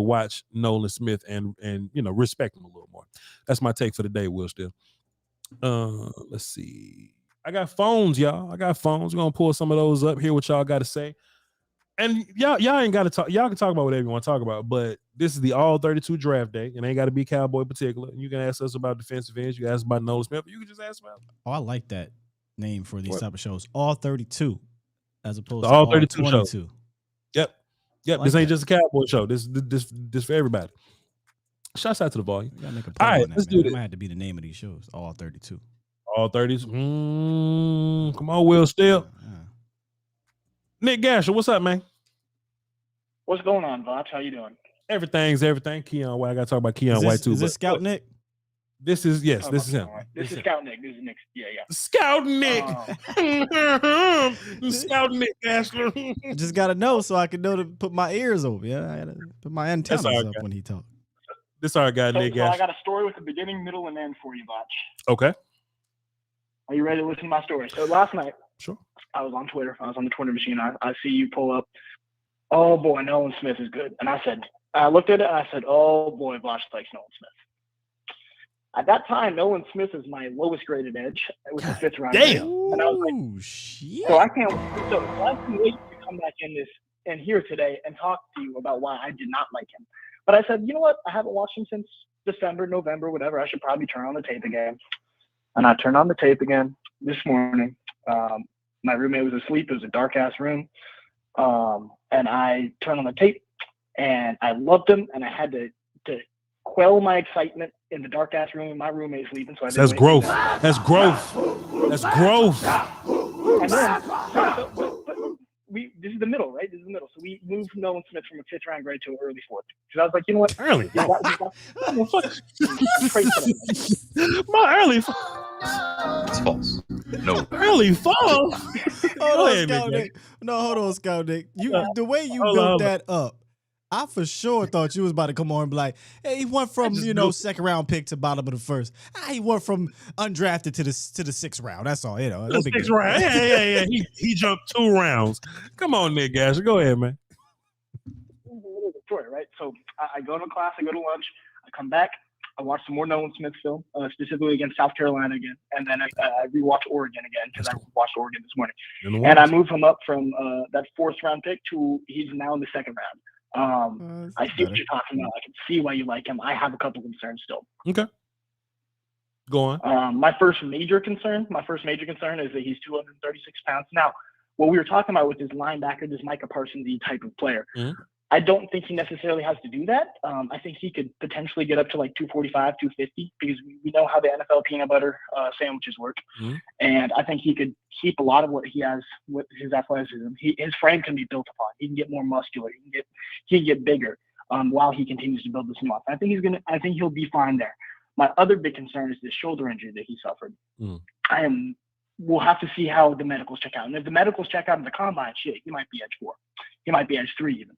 watch Nolan Smith and respect him a little more. That's my take for the day, Will Steele. Let's see. I got phones, y'all. We're gonna pull some of those up, hear what y'all got to say. And y'all ain't got to talk. Y'all can talk about whatever you want to talk about, but this is the all 32 draft day. It ain't got to be Cowboy particular. You can ask us about defensive ends. You can ask about Nolan Smith. You can just ask about.
Oh, I like that name for these type of shows. All 32, as opposed
to
all
32
22.
Show. Yep.
Like
this ain't
that.
just a Cowboy show. This for everybody. Shouts out to the volume.
You gotta make a
All right, let's do
That
this.
might have to be the name of these shows. All 32.
All 30s. Come on, Will Steele. Nick Gasher, what's up, man?
What's going on, Voch? How you doing?
Everything. Keon White. I got to talk about Keon White too.
Is this Scout Nick?
This is this is him.
This is Scout Nick. This is Nick. Yeah.
Scout Nick. Scout Nick Gasher.
I just gotta know so I can know to put my ears over. Yeah, I gotta put my antennas up when he talks.
This our guy, Nick Gasher.
I got a story with a beginning, middle, and end for you, Voch.
Okay.
Are you ready to listen to my story? So last night,
sure,
I was on Twitter. I was on the Twitter machine. I see you pull up. Oh boy, Nolan Smith is good. And I looked at it and I said, oh boy, Voch likes Nolan Smith. At that time, Nolan Smith is my lowest graded edge. It was the 5th round.
Damn.
And I was like,
shit.
So I can't wait to come back in this and here today and talk to you about why I did not like him. But I said, you know what? I haven't watched him since December, November, whatever. I should probably turn on the tape again. And I turned on the tape again this morning. My roommate was asleep. It was a dark ass room. And I turned on the tape and I loved him. And I had to quell my excitement in the dark ass room with my roommate sleeping. So
that's growth. That's growth. That's growth.
And then, this is the middle, right? This is the middle. So we moved Nolan Smith from a 5th round grade to an early 4th. Because I was like, you know what?
Early.
My
early.
It's false. No.
Early fall.
Hold on, Scout Nick. The way you built that up, I for sure thought you was about to come on and be like, hey, he went from, 2nd round pick to bottom of the 1st. He went from undrafted to the 6th round. That's all,
The 6th round. Yeah. He jumped 2 rounds. Come on, Nick Gasher. Go ahead, man.
Right? So I go to class, I go to lunch, I come back, I watch some more Nolan Smith film, specifically against South Carolina again, and then I rewatch Oregon again because I watched Oregon this morning. And I move him up from that 4th round pick to he's now in the 2nd round. I see what you're talking about. I can see why you like him. I have a couple concerns still.
Okay. Go on.
My first major concern is that he's 236 pounds. Now, what we were talking about with this linebacker, this Micah Parsons-y type of player, I don't think he necessarily has to do that. I think he could potentially get up to like 245, 250 because we know how the NFL peanut butter sandwiches work. And I think he could keep a lot of what he has with his athleticism. His frame can be built upon. He can get more muscular. He can get bigger while he continues to build this muscle. I think he'll be fine there. My other big concern is the shoulder injury that he suffered. We'll have to see how the medicals check out. And if the medicals check out in the combine, shit, he might be edge 4. He might be edge 3 even.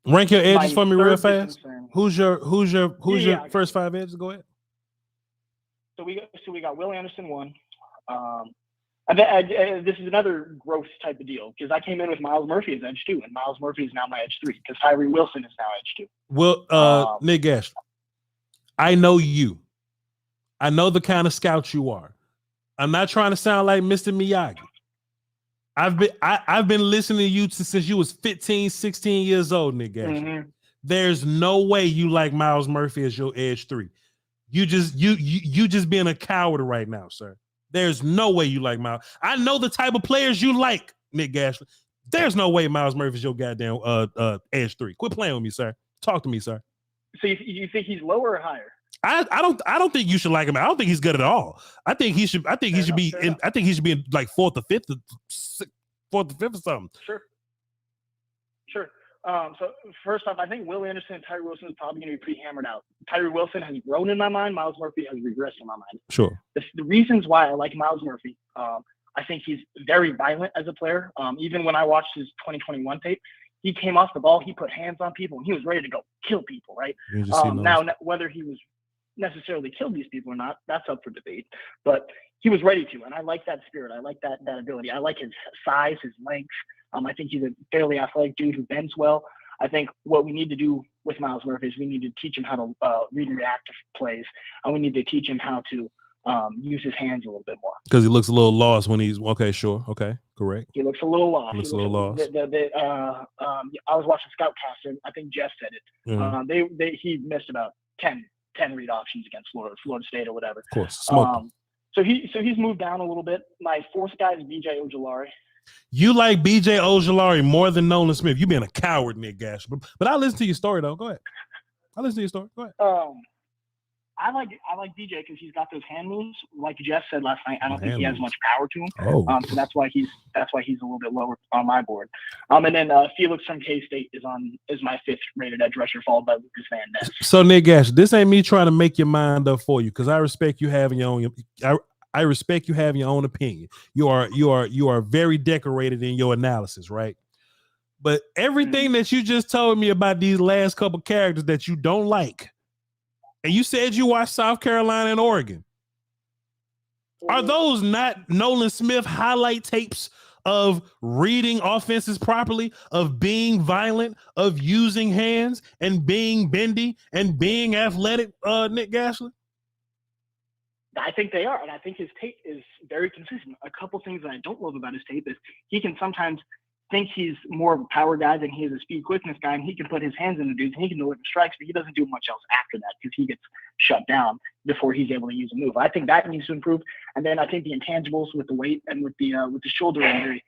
Rank your edges for me real fast.
Concern.
Who's your first 5 edges? Go ahead.
So we got Will Anderson 1. This is another gross type of deal because I came in with Miles Murphy as edge 2, and Miles Murphy is now my edge 3 because Tyree Wilson is now edge 2.
Well, Nick Gash, I know you. I know the kind of scout you are. I'm not trying to sound like Mr. Miyagi. I've been listening to you since you was 15, 16 years old, Nick Gash.
Mm-hmm.
There's no way you like Miles Murphy as your edge 3. You just being a coward right now, sir. There's no way you like Miles. I know the type of players you like, Nick Gashler. There's no way Miles Murphy's your goddamn edge 3. Quit playing with me, sir. Talk to me, sir.
So you think he's lower or higher?
I don't think you should like him. I don't think he's good at all. I think he should be in like fourth or fifth or something.
Sure. So first off, I think Will Anderson and Tyree Wilson is probably going to be pretty hammered out. Tyree Wilson has grown in my mind. Miles Murphy has regressed in my mind.
Sure.
The reasons why I like Miles Murphy, I think he's very violent as a player. Even when I watched his 2021 tape, he came off the ball, he put hands on people, and he was ready to go kill people, right? Now, whether he was necessarily killed these people or not, that's up for debate. But he was ready to, and I like that spirit. I like that ability. I like his size, his length. I think he's a fairly athletic dude who bends well. I think what we need to do with Miles Murphy is we need to teach him how to read and react to plays, and we need to teach him how to use his hands a little bit more.
Because he looks a little lost when he's okay, correct.
He looks a little lost.
I
was watching Scoutcaster. I think Jeff said it. Mm-hmm. He missed about 10 read options against Florida State or whatever.
Of course.
So he's moved down a little bit. My fourth guy is BJ Ojulari.
You like BJ Ojulari more than Nolan Smith. You being a coward, Nick Gash. But I'll listen to your story though. Go ahead. I'll listen to your story. Go ahead.
I like BJ because he's got those hand moves. Like Jeff said last night, I don't think he has much power to him. So that's why he's a little bit lower on my board. And then Felix from K-State is my fifth rated edge rusher, followed by Lucas Van Ness. So
Nick Gash, this ain't me trying to make your mind up for you because I respect you having your own. I respect you having your own opinion. You are very decorated in your analysis, right? But everything that you just told me about these last couple characters that you don't like. And you said you watched South Carolina and Oregon. Are those not Nolan Smith highlight tapes of reading offenses properly, of being violent, of using hands and being bendy and being athletic, Nick Gashler?
I think they are. And I think his tape is very consistent. A couple things that I don't love about his tape is he can sometimes think he's more of a power guy than he is a speed quickness guy, and he can put his hands in the dudes and he can deliver strikes, but he doesn't do much else after that because he gets shut down before he's able to use a move. I think that needs to improve. And then I think the intangibles with the weight and with the shoulder injury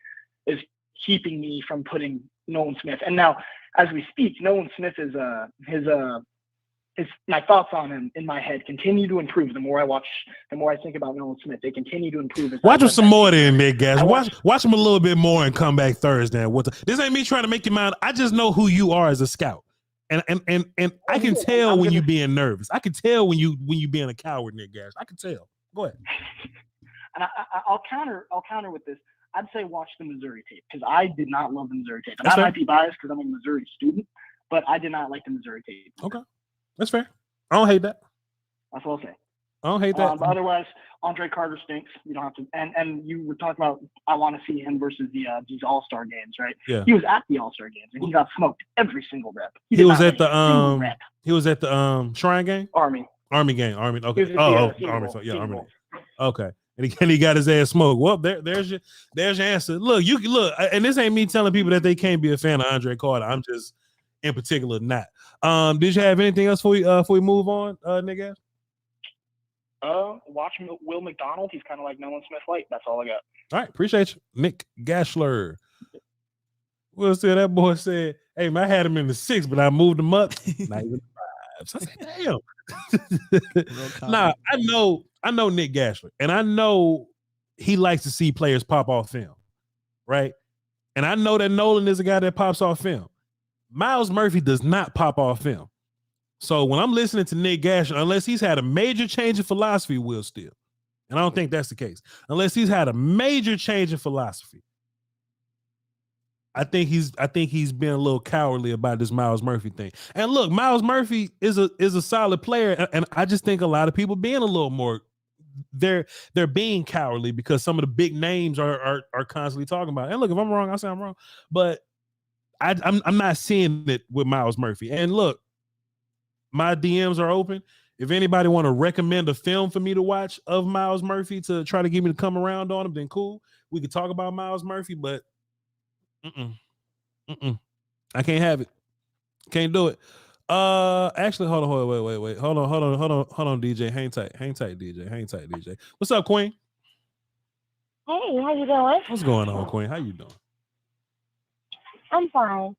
is keeping me from putting Nolan Smith. And now, as we speak, Nolan Smith is my thoughts on him in my head continue to improve. The more I think about Nolan Smith, they continue to improve.
Watch him some more then, Nick Gash. Watch him a little bit more and come back Thursday. This ain't me trying to make you mind. I just know who you are as a scout. And I can tell when you being nervous. I can tell when you being a coward, Nick Gash. I can tell. Go ahead.
And I'll counter with this. I'd say watch the Missouri tape because I did not love the Missouri tape. And I might be biased because I'm a Missouri student, but I did not like the Missouri tape.
Okay. That's fair. I don't hate that.
That's what I'll say.
I don't hate that.
But otherwise, Andre Carter stinks. You don't have to. And you were talking about I want to see him versus these All-Star games, right? Yeah. He was at the All-Star games and he got smoked every single rep.
He was at the Shrine game.
Army game.
Okay. Army. Yeah, Army. Okay. And he got his ass smoked. Well, there's your answer. Look, and this ain't me telling people that they can't be a fan of Andre Carter. I'm just in particular not. Did you have anything else before we move on, Nick?
Watch Will McDonald. He's kind of like Nolan Smith light. That's all I got. All
right, appreciate you, Nick Gashler. We'll see. That boy said, "Hey, man, I had him in the 6, but I moved him up. Not even 5." So I said, "Damn." Nah, I know Nick Gashler, and I know he likes to see players pop off film, right? And I know that Nolan is a guy that pops off film. Miles Murphy does not pop off film. So when I'm listening to Nick Gashler, unless he's had a major change in philosophy, Will Steele, and I don't think that's the case, unless he's had a major change in philosophy, I think he's been a little cowardly about this Miles Murphy thing. And look, Miles Murphy is a solid player, and I just think a lot of people being a little more they're being cowardly because some of the big names are constantly talking about it. And look, if I'm wrong, I'll say I'm wrong. But I'm not seeing it with Myles Murphy. And look, my DMs are open. If anybody want to recommend a film for me to watch of Myles Murphy to try to get me to come around on him, then cool. We could talk about Myles Murphy, but I can't have it. Can't do it. Actually, hold on, wait. Hold on, DJ. Hang tight, DJ. What's up, Queen?
Hey, how you doing?
What's going on, Queen? How you doing?
I'm fine.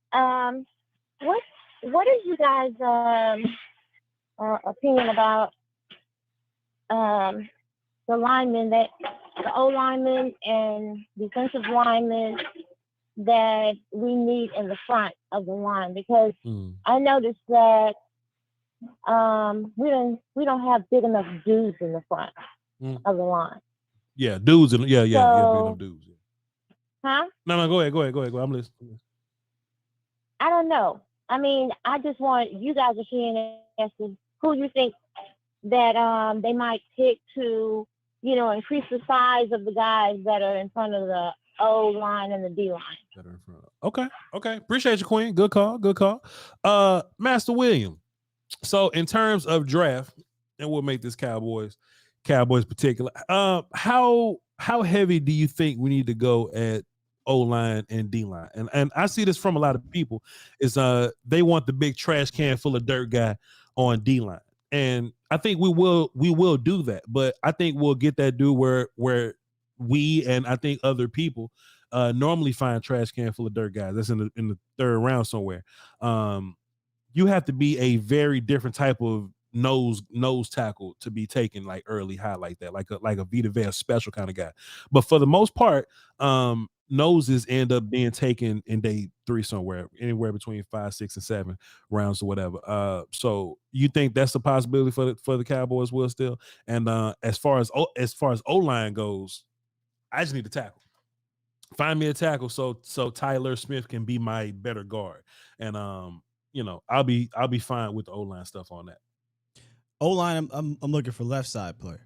What is you guys' opinion about the linemen, that the O linemen and defensive linemen that we need in the front of the line? Because I noticed that we don't have big enough dudes in the front of the line.
Yeah, dudes and yeah, big enough dudes.
Huh?
No, go ahead. I'm listening.
I don't know. I mean, I just want you guys' opinion as to who you think that they might pick to, increase the size of the guys that are in front of the O line and the D line.
Okay. Appreciate you, Queen. Good call. Master William. So in terms of draft, and we'll make this Cowboys particular. How heavy do you think we need to go at O-line and D-line? And I see this from a lot of people is they want the big trash can full of dirt guy on D-line. And I think we will do that, but I think we'll get that dude where we and I think other people normally find trash can full of dirt guys. That's in the third round somewhere. You have to be a very different type of nose tackle to be taken like early high like that, like a Vita Vea special kind of guy. But for the most part, noses end up being taken in day 3 somewhere, anywhere between 5, 6, and 7 rounds or whatever. So you think that's a possibility for the Cowboys will still? And as far as O-line goes, I just need a tackle. Find me a tackle so Tyler Smith can be my better guard. And I'll be fine with the O-line stuff on that.
O-line, I'm looking for left side player.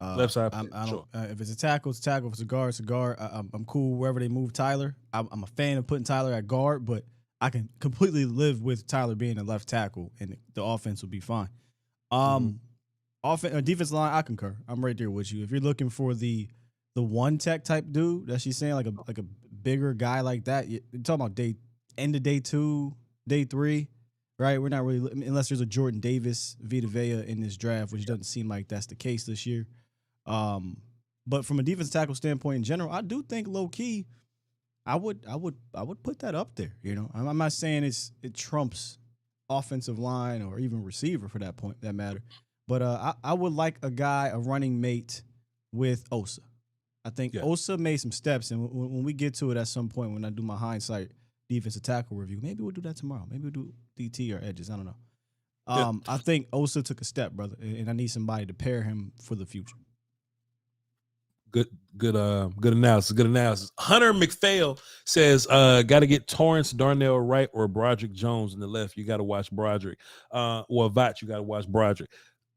Left side player,
sure. If it's a tackle, it's a tackle. If it's a guard, it's a guard. I'm cool wherever they move Tyler. I'm a fan of putting Tyler at guard, but I can completely live with Tyler being a left tackle, and the offense will be fine. Defense line, I concur. I'm right there with you. If you're looking for the one tech type dude that she's saying, like a bigger guy like that, you're talking about end of day 2, day 3. Right, we're not really, unless there's a Jordan Davis, Vita Vea in this draft, which doesn't seem like that's the case this year. But from a defensive tackle standpoint in general, I do think low key, I would put that up there. I'm not saying it trumps offensive line or even receiver for that matter. But I would like a running mate with Osa. I think Osa made some steps, and when we get to it at some point, when I do my hindsight defensive tackle review, maybe we'll do that tomorrow. Maybe we'll do DT or edges. I don't know. I think Osa took a step, brother, and I need somebody to pair him for the future.
Good analysis. Hunter McPhail says, got to get Torrance Darnell right or Broderick Jones in the left. You got to watch Broderick. Or Voch, you got to watch Broderick.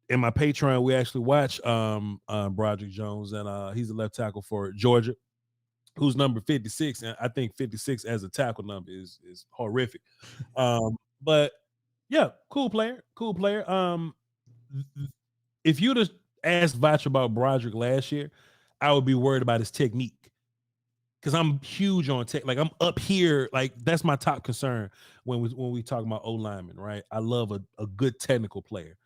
In my Patreon, we actually watch Broderick Jones, and he's the left tackle for Georgia, who's number 56, and I think 56 as a tackle number is horrific. But yeah, cool player. If you'd have asked Voch about Broderick last year, I would be worried about his technique, because I'm huge on tech. Like, I'm up here. Like, that's my top concern when we talk about O linemen, right? I love a good technical player.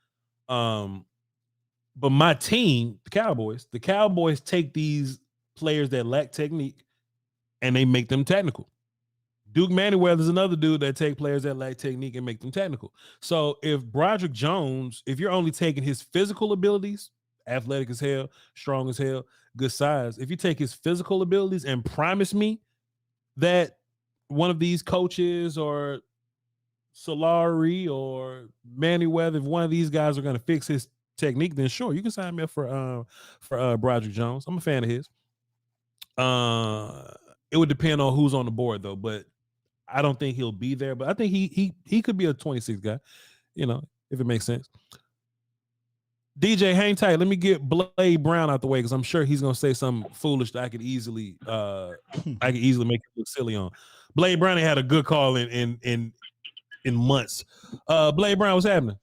But my team, the Cowboys take these players that lack technique and they make them technical. Duke Manyweather is another dude that take players that lack technique and make them technical. So if Broderick Jones, if you're only taking his physical abilities, athletic as hell, strong as hell, good size, if you take his physical abilities and promise me that one of these coaches or Solari or Manyweather, if one of these guys are going to fix his technique, then sure, you can sign me up for Broderick Jones. I'm a fan of his. It would depend on who's on the board, though, but I don't think he'll be there. But I think he could be a 26 guy, if it makes sense. DJ, hang tight. Let me get Blade Brown out the way because I'm sure he's gonna say something foolish that I could easily make it look silly on. Blade Brown had a good call in months. Blade Brown, what's happening?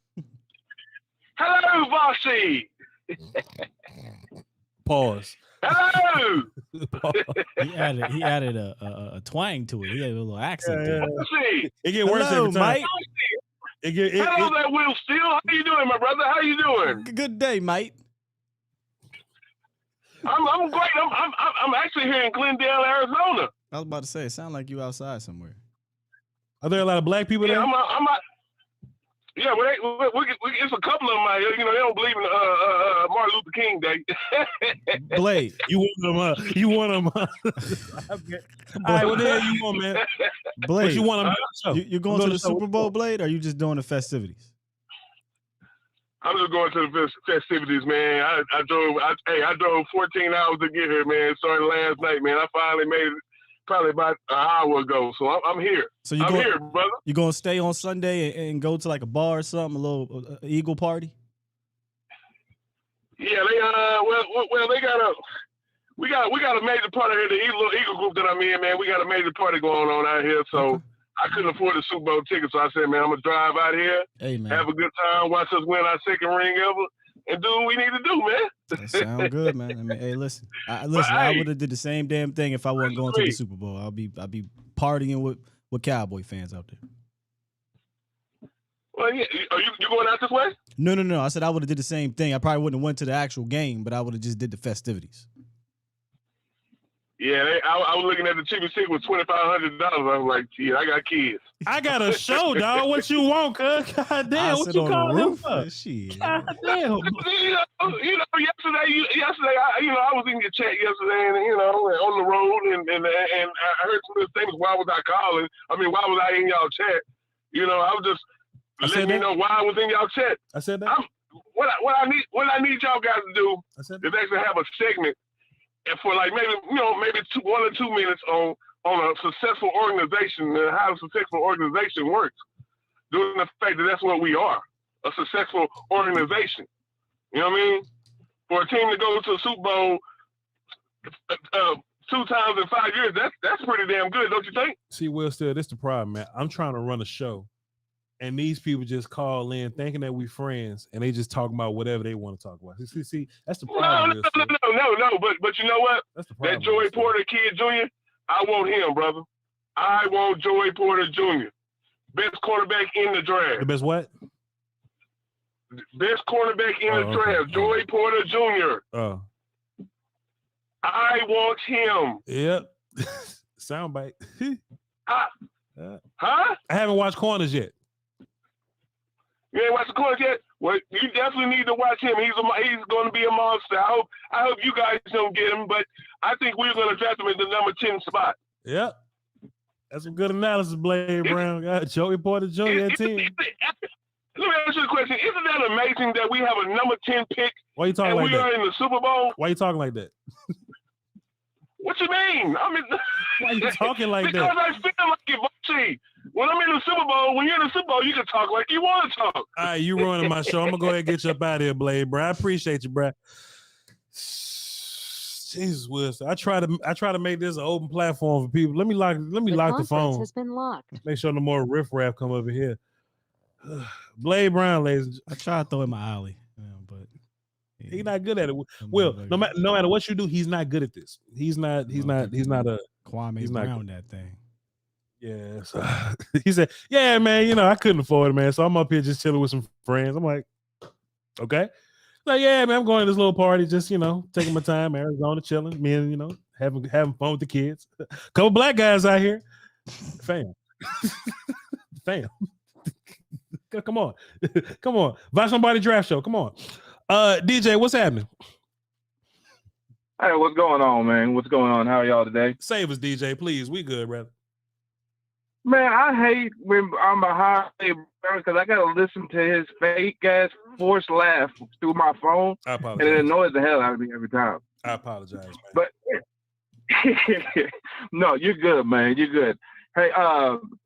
Hello, Bossy.
Pause.
Hello.
He added a twang to it. He had a little accent.
Yeah.
Bossy.
It get worse every time.
Mike.
Hello there, Will Steele. How you doing, my brother? How you doing?
Good day, mate.
I'm great. I'm actually here in Glendale, Arizona.
I was about to say, it sounds like you outside somewhere.
Are there a lot of black people there?
Yeah, I'm out. Yeah, it's a couple of them out here. You know, they don't believe in Martin Luther King Day.
Blade,
you want them? All right, what the hell you want, man?
Blade,
what you want them?
You going to the Super Bowl, Blade, or are you just doing the festivities?
I'm just going to the festivities, man. I drove 14 hours to get here, man. Started last night, man. I finally made it probably about an hour ago. So I'm here. So I'm here, brother.
You going to stay on Sunday and go to like a bar or something, a little Eagle party?
Yeah, we got a major party here, the little Eagle group that I'm in, man. We got a major party going on out here, so okay. I couldn't afford the Super Bowl ticket, so I said, man, I'm gonna drive out here, have a good time, watch us win our second ring ever, and do what we need to do, man.
That sounds good, man. I mean, hey, listen, I would have did the same damn thing if I wasn't going to the Super Bowl. I'll be partying with Cowboy fans out there.
Well, yeah. Are you going out this way?
No. I said I would have did the same thing. I probably wouldn't have went to the actual game, but I would have just did the festivities.
Yeah, I was looking at the cheapest ticket was $2,500. I was like, gee, I got kids.
I got a show, dog. What you want, cuz? God damn, what you calling them for?
Shit.
God damn.
Yesterday, I was in your chat yesterday, and on the road, and I heard some of the things. Why was I calling? I mean, why was I in y'all chat? I was just letting you know why I was in y'all chat.
I said that.
What I need y'all guys to do is actually have a segment. And for like maybe 1 or 2 minutes on a successful organization and how a successful organization works, due to the fact that that's what we are, a successful organization. You know what I mean? For a team to go to the Super Bowl 2 times in 5 years, that's pretty damn good, don't you think?
See, Will, still, this the problem, man. I'm trying to run a show, and these people just call in thinking that we friends, and they just talk about whatever they want to talk about. See, that's the problem.
No. But you know what?
That's the problem.
That Joey Porter kid Jr., I want him, brother. I want Joey Porter Jr. Best cornerback in the draft.
The best what?
Best cornerback in the draft. Joey Porter Jr.
Oh.
I want him.
Yep. Soundbite.
Huh?
I haven't watched Corners yet.
You ain't watched the Corners yet? Well, you definitely need to watch him. He's going to be a monster. I hope you guys don't get him, but I think we're going to draft him in the number 10 spot.
Yep. That's some good analysis, Blade Brown. Got Joey Porter Jr. at 10.
Let me ask you a question. Isn't that amazing that we have a number 10 pick?
Why you talking like that?
And we are in the Super Bowl?
Why you talking like that?
What you mean? I mean,
why you talking like
because
that?
I feel like it. See, when I'm in the Super Bowl, when you're in the Super Bowl, you can talk like you want to talk.
All right, you ruining my show. I'm gonna go ahead and get you up out of here, Blade, bro. I appreciate you, bro. Jesus, Wilson. I try to make this an open platform for people. Let me lock the phone. Has been locked. Make sure no more riffraff come over here. Blade Brown, ladies.
I try to throw in my alley, but
he's not good at it. Will, no matter what you do, he's not good at this. He's not a
Kwame Brown that thing.
Yeah, so he said, "Yeah, man, I couldn't afford it, man. So I'm up here just chilling with some friends." I'm like, "Okay." Like, yeah, man, I'm going to this little party, just taking my time, Arizona, chilling, me and having fun with the kids. Couple black guys out here, fam. Come on, Voch Lombardi draft show. Come on, DJ, what's happening?
Hey, what's going on, man? What's going on? How are y'all today?
Save us, DJ, please. We good, brother.
Man, I hate when I'm behind because I gotta listen to his fake ass forced laugh through my phone, and it annoys the hell out of me every time.
I apologize, man.
But no, you're good, man. You're good. Hey,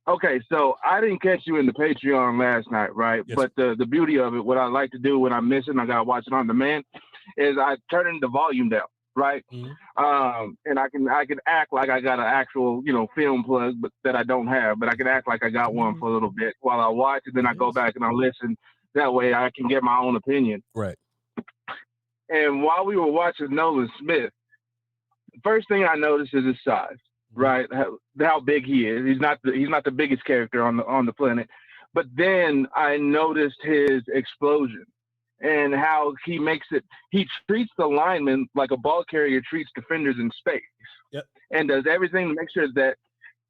okay, so I didn't catch you in the Patreon last night, right?
Yes.
But the beauty of it, what I like to do when I miss it and I gotta watch it on demand, is I turn the volume down, right? And I can act like I got an actual, film plug, but that I don't have, but I can act like I got one for a little bit while I watch it, then I go back and I listen. That way I can get my own opinion.
Right.
And while we were watching Nolan Smith, the first thing I noticed is his size. Right, how big he is. He's not the biggest character on the planet, but then I noticed his explosion and how he makes it. He treats the lineman like a ball carrier treats defenders in space, and does everything to make sure that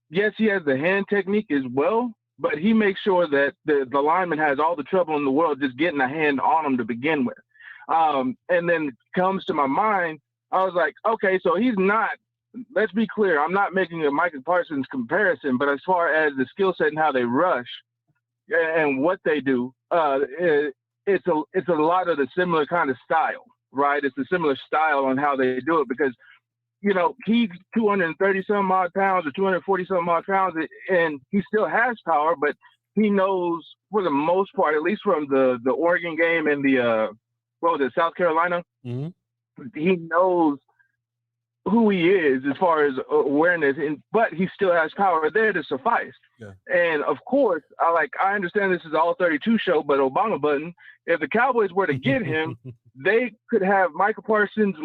yes, he has the hand technique as well, but he makes sure that the lineman has all the trouble in the world just getting a hand on him to begin with. And then comes to my mind, I was like, okay, so he's not. Let's be clear. I'm not making a Micah Parsons comparison, but as far as the skill set and how they rush and what they do, it's a lot of the similar kind of style, right? It's a similar style on how they do it because, he's 230 some odd pounds or 240 some odd pounds, and he still has power, but he knows for the most part, at least from the Oregon game and the South Carolina, he knows who he is as far as awareness, but he still has power there to suffice. Yeah. And of course, I understand this is all 32 show, but Obama button, if the Cowboys were to get him, they could have Micah Parsons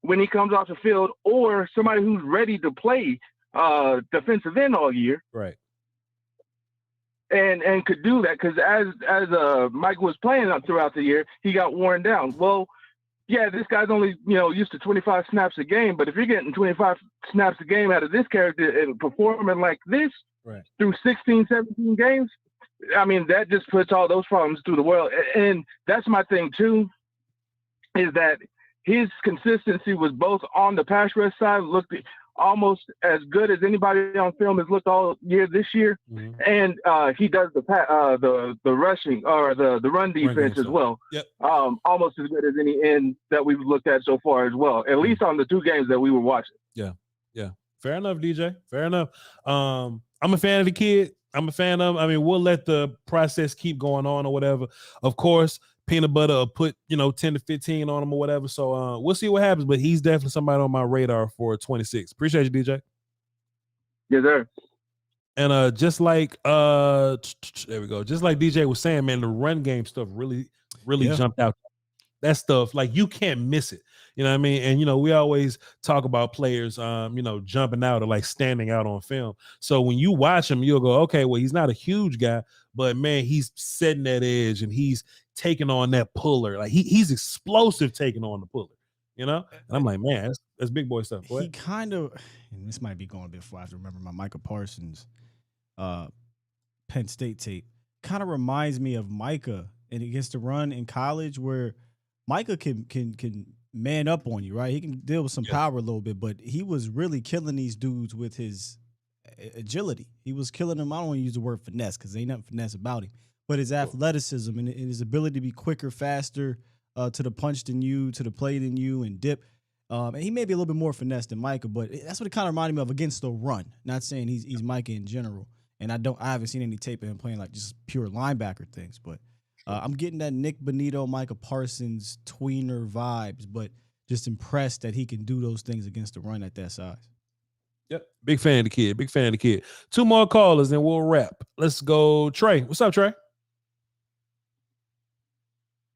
when he comes off the field, or somebody who's ready to play defensive end all year.
Right.
And could do that because as Mike was playing throughout the year, he got worn down. Well, yeah, this guy's only, used to 25 snaps a game, but if you're getting 25 snaps a game out of this character and performing like this through 16, 17 games, I mean, that just puts all those problems through the world. And that's my thing, too, is that his consistency was both on the pass rush side, looked almost as good as anybody on film has looked all year this year, and he does the rushing or the run defense as well. Yep. Almost as good as any end that we've looked at so far as well, at least on the two games that we were watching.
Yeah. Fair enough, DJ. Fair enough. I'm a fan of the kid. I'm a fan of him. I mean, we'll let the process keep going on or whatever. Of course, Peanut Butter will put 10 to 15 on him or whatever. So we'll see what happens, but he's definitely somebody on my radar for 26. Appreciate you, DJ.
Yes, sir.
And just like there we go. Just like DJ was saying, man, the run game stuff really jumped out. That stuff, you can't miss it. You know what I mean? And we always talk about players jumping out or standing out on film. So when you watch him, you'll go, okay, well, he's not a huge guy, but man, he's setting that edge and he's taking on that puller. He's explosive taking on the puller, And I'm like, man, that's big boy stuff.
He kind of, and this might be going a bit far. I have to remember my Micah Parsons Penn State tape. Kind of reminds me of Micah and against the run in college where Micah can man up on you, right? He can deal with some power a little bit, but he was really killing these dudes with his agility. He was killing them. I don't want to use the word finesse because ain't nothing finesse about him, but his athleticism and his ability to be quicker, faster to the punch than you, to the play than you, and dip. And he may be a little bit more finesse than Micah, but that's what it kind of reminded me of against the run. Not saying he's Micah in general, and I haven't seen any tape of him playing just pure linebacker things, but I'm getting that Nick Bonito, Micah Parsons tweener vibes, but just impressed that he can do those things against the run at that size.
Yep. Big fan of the kid. Big fan of the kid. 2 more callers and we'll wrap. Let's go. Trey. What's up, Trey?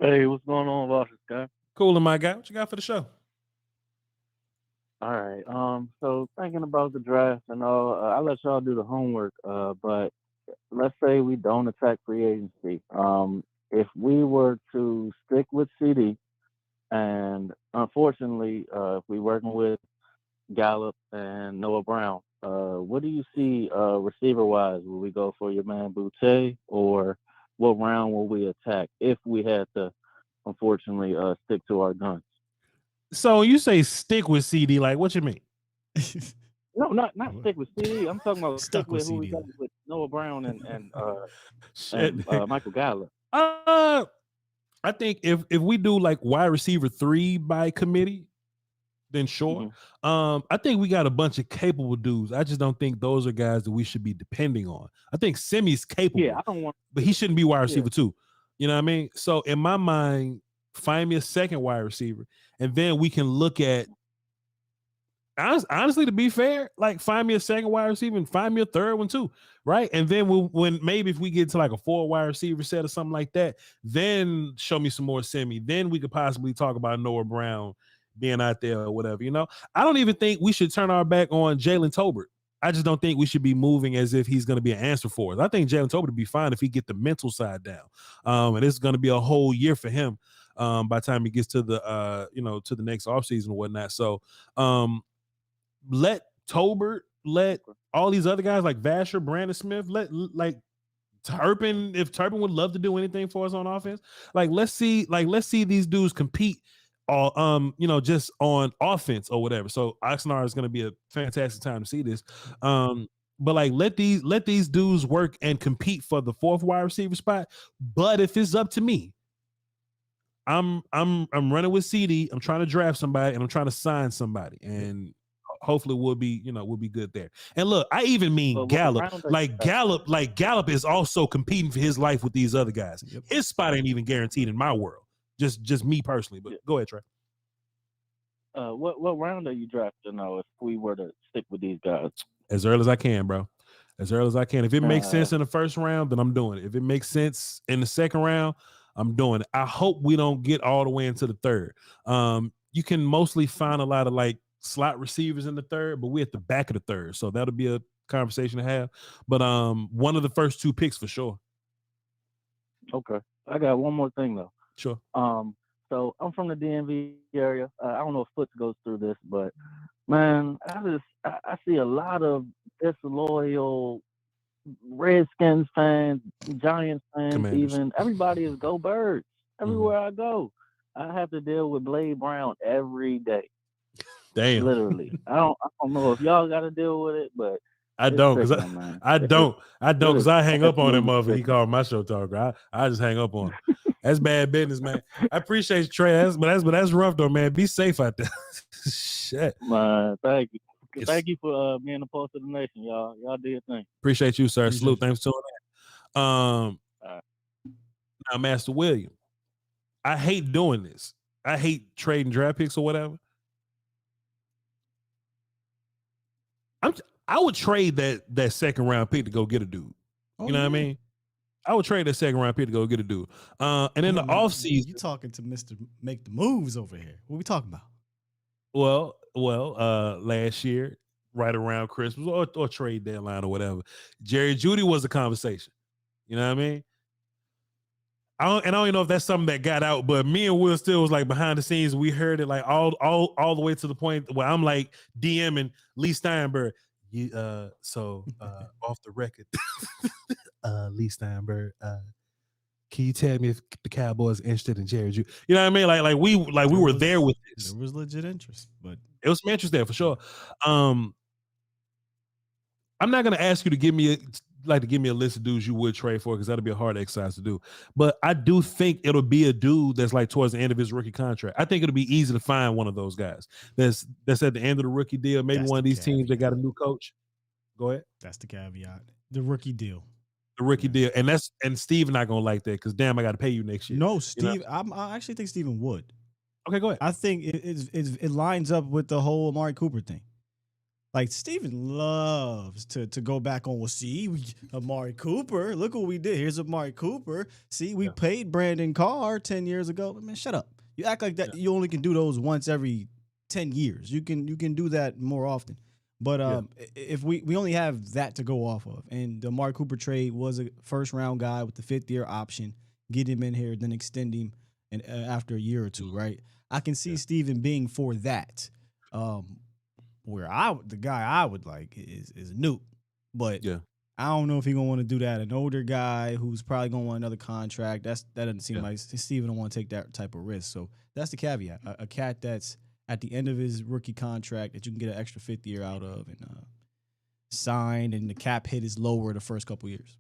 Hey, what's going on, Voch, guy?
Cool, my guy. What you got for the show?
All right. So thinking about the draft and all, I'll let y'all do the homework. But let's say we don't attack free agency. If we were to stick with CD, and unfortunately, if we're working with Gallup and Noah Brown, what do you see receiver-wise? Will we go for your man Boutte, or what round will we attack if we had to, unfortunately, stick to our guns?
So you say stick with CD, what you mean?
No, not stick with CD. I'm talking about stick with who we got with Noah Brown and Michael Gallup.
I think if we do wide receiver 3 by committee, then sure. I think we got a bunch of capable dudes. I just don't think those are guys that we should be depending on. I think Semi's capable,
Yeah, I don't want,
but he shouldn't be wide receiver too. You know what I mean? So in my mind, find me a second wide receiver, and then we can look at. Honestly, to be fair, like find me a second wide receiver and find me a third one too, right? And then when maybe if we get to like a 4 wide receiver set or something like that, then show me some more Semi. Then we could possibly talk about Noah Brown being out there or whatever. You know, I don't even think we should turn our back on Jalen Tolbert. I just don't think we should be moving as if he's going to be an answer for us. I think Jalen Tolbert would be fine if he get the mental side down. And it's going to be a whole year for him by the time he gets to the to the next offseason or whatnot. So let Tolbert, let all these other guys like Vasher, Brandon Smith, let like Turpin, if Turpin would love to do anything for us on offense, let's see these dudes compete just on offense or whatever. So Oxnard is going to be a fantastic time to see this. But like let these dudes work and compete for the 4th wide receiver spot. But if it's up to me, I'm running with CD. I'm trying to draft somebody and I'm trying to sign somebody, and hopefully we'll be good there. And look, I even mean Gallup. Gallup is also competing for his life with these other guys. Yep. His spot ain't even guaranteed in my world. Just me personally. But go ahead, Trey.
What round are you drafting now if we were to stick with these guys?
As early as I can, bro. As early as I can. If it makes sense in the first round, then I'm doing it. If it makes sense in the second round, I'm doing it. I hope we don't get all the way into the third. You can mostly find a lot of like slot receivers in the third, but we're at the back of the third, so that'll be a conversation to have. But one of the first 2 picks for sure.
Okay, I got one more thing though.
Sure.
So I'm from the DMV area. I don't know if Foots goes through this, but man, I see a lot of disloyal Redskins fans, Giants fans,
Commanders.
even everybody is go Birds. Everywhere I go, I have to deal with Blade Brown every day.
Damn.
Literally. I don't know if y'all got to deal with it, but
I don't because I don't because I hang up on him, motherfucker. He called my show talker. I just hang up on him. That's bad business, man. I appreciate you, Trey. But that's rough though, man. Be safe out there. Shit.
Man, thank you. Yes. Thank you for being a pulse of the nation, y'all. Y'all do your thing.
Appreciate you, sir. Salute. Thanks for tuning in. Now, Master William, I hate doing this. I hate trading draft picks or whatever. I would trade that second round pick to go get a dude. You know what I mean? I would trade that second round pick to go get a dude. And in the offseason,
you talking to Mr. Make the Moves over here. What we talking about?
Well, last year, right around Christmas or trade deadline or whatever, Jerry Jeudy was a conversation. You know what I mean? I don't even know if that's something that got out, but me and Will still was like behind the scenes. We heard it like all the way to the point where I'm like DMing Lee Steinberg. Off the record, Lee Steinberg, can you tell me if the Cowboys are interested in Jerry Jeudy? You know what I mean? Like we were there with this.
There was legit interest, but
it was some interest there for sure. I'm not gonna ask you to give me a list of dudes you would trade for because that'll be a hard exercise to do. But I do think it'll be a dude that's like towards the end of his rookie contract. I think it'll be easy to find one of those guys that's at the end of the rookie deal. Maybe one of these teams that got a new coach. Go ahead.
That's the caveat. The rookie deal.
The rookie deal, and Steve not gonna like that because damn, I got to pay you next year.
No, Steve. You know? I actually think Steven would.
Okay, go ahead.
I think it lines up with the whole Amari Cooper thing. Like Steven loves to go back on. Well, see, Amari Cooper. Look what we did. Here's Amari Cooper. See, we paid Brandon Carr 10 years ago. Man, shut up. You act like that. Yeah. You only can do those once every 10 years. You can do that more often. But if we only have that to go off of, and the Amari Cooper trade was a first round guy with the 5th year option, get him in here, then extend him, and after a year or two, right? I can see Steven being for that. Where the guy I would like is Nuke, but I don't know if he's gonna want to do that. An older guy who's probably gonna want another contract. That doesn't seem like Steven don't want to take that type of risk. So that's the caveat. A cat that's at the end of his rookie contract that you can get an extra 5th year out of and signed, and the cap hit is lower the first couple years.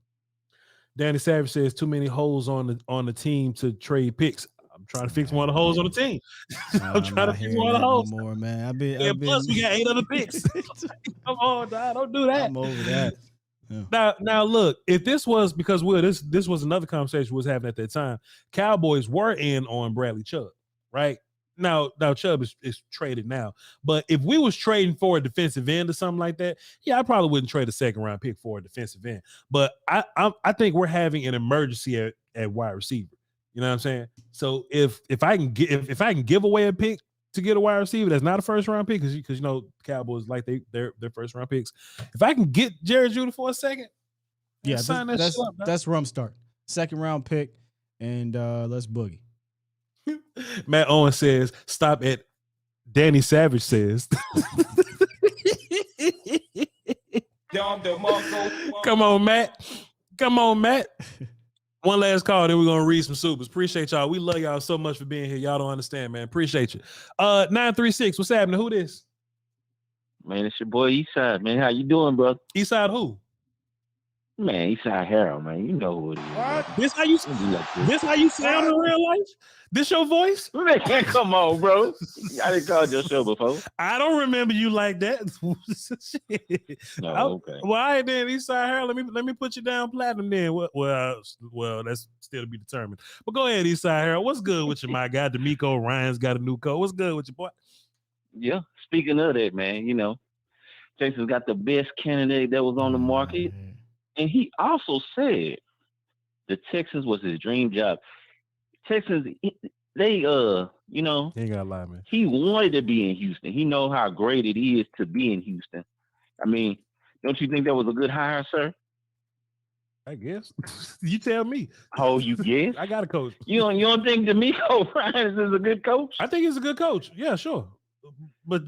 Danny Savage says too many holes on the team to trade picks. I'm trying to fix one of the holes on the team. I'm trying to fix one of the holes.
No more, man. I've been.
Plus, we got 8 other picks. Come on, dog, don't do that.
I'm over that. Yeah.
Now, look. If this was because this was another conversation we was having at that time. Cowboys were in on Bradley Chubb, right? Now Chubb is traded now, but if we was trading for a defensive end or something like that, yeah, I probably wouldn't trade a second round pick for a defensive end. But I think we're having an emergency at wide receiver. You know what I'm saying? So if I can give away a pick to get a wide receiver that's not a first round pick, because you know Cowboys like their first round picks. If I can get Jerry Jeudy for a second,
yeah, that's where I'm starting. Second round pick, and let's boogie.
Matt Owen says, "Stop at." Danny Savage says, "Come on, Matt. Come on, Matt." One last call, then we're gonna read some supers. Appreciate y'all. We love y'all so much for being here. Y'all don't understand, man. Appreciate you. 936. What's happening? Who this?
Man, it's your boy Eastside, man. How you doing, bro?
Eastside who?
Man, Eastside Harold, man. You know who it is.
What? This how you sound in real life? This your voice?
Man, come on, bro. I didn't call your show before.
I don't remember you like that.
No, okay.
Well, all right then, Eastside Harold. Let me put you down platinum then. Well, that's still to be determined. But go ahead, Eastside Harold. What's good with you, my guy? D'Amico Ryan's got a new code. What's good with you, boy?
Yeah. Speaking of that, man, you know, Texas got the best candidate that was on the market. And he also said the Texans was his dream job. Texans, they, you know,
he ain't gotta lie, man.
He wanted to be in Houston. He know how great it is to be in Houston. I mean, don't you think that was a good hire, sir?
I guess. You tell me.
Oh, you guess?
I got a coach.
You don't think D'Amico Ryan is a good coach?
I think he's a good coach. Yeah, sure. But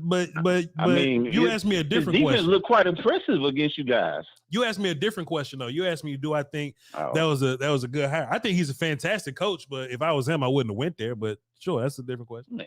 I mean, you asked me a different
his
question.
Defense looked quite impressive against you guys.
You asked me a different question though. You asked me, do I think that was a good hire? I think he's a fantastic coach, but if I was him, I wouldn't have went there. But sure, that's a different question.
Man,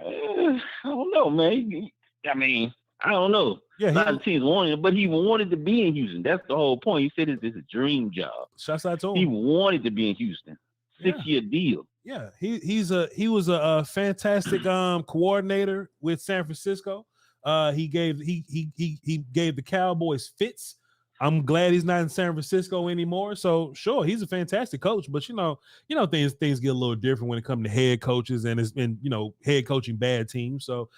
I don't know, man. I mean, I don't know. Yeah, a lot of teams wanted it, but he wanted to be in Houston. That's the whole point. He said it's a dream job.
Shouts out to him.
He wanted to be in Houston. 6-year deal.
Yeah, he was a fantastic coordinator with San Francisco. He gave the Cowboys fits. I'm glad he's not in San Francisco anymore. So sure, he's a fantastic coach, but you know things get a little different when it comes to head coaches and head coaching bad teams. So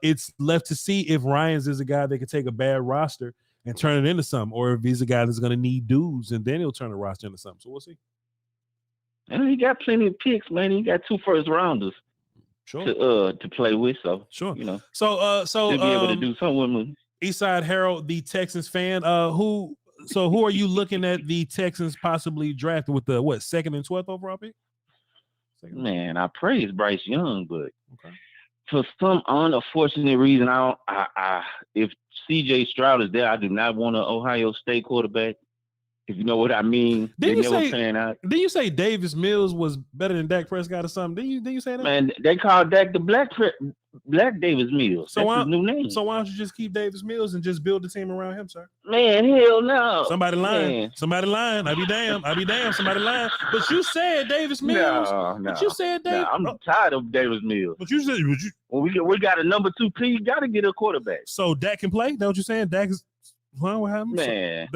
it's left to see if Ryans is a guy that can take a bad roster and turn it into something, or if he's a guy that's going to need dudes and then he'll turn the roster into something. So we'll see.
And he got plenty of picks, man. He got 2 first rounders to play with. So
sure,
you know.
So
he'll be able to do something with me.
Eastside Harold, the Texans fan. Who are you looking at the Texans possibly drafting with the 2nd and 12th overall pick?
Man, I praise Bryce Young, but for some unfortunate reason, if CJ Stroud is there, I do not want an Ohio State quarterback. If you know what I mean.
Didn't you say Davis Mills was better than Dak Prescott or something? Didn't you say that?
Man, they called Dak the Black Davis Mills. That's his new name.
So why don't you just keep Davis Mills and just build the team around him, sir?
Man, hell no.
Somebody lying.
Man.
Somebody lying. I'll be damned. Somebody lying. But you said Davis Mills.
No.
But you said Davis.
I'm tired of Davis Mills.
But you said
when we got a number 2 pick, you got to get a quarterback.
So Dak can play? That's what you're saying? Dak is what happened?
Man.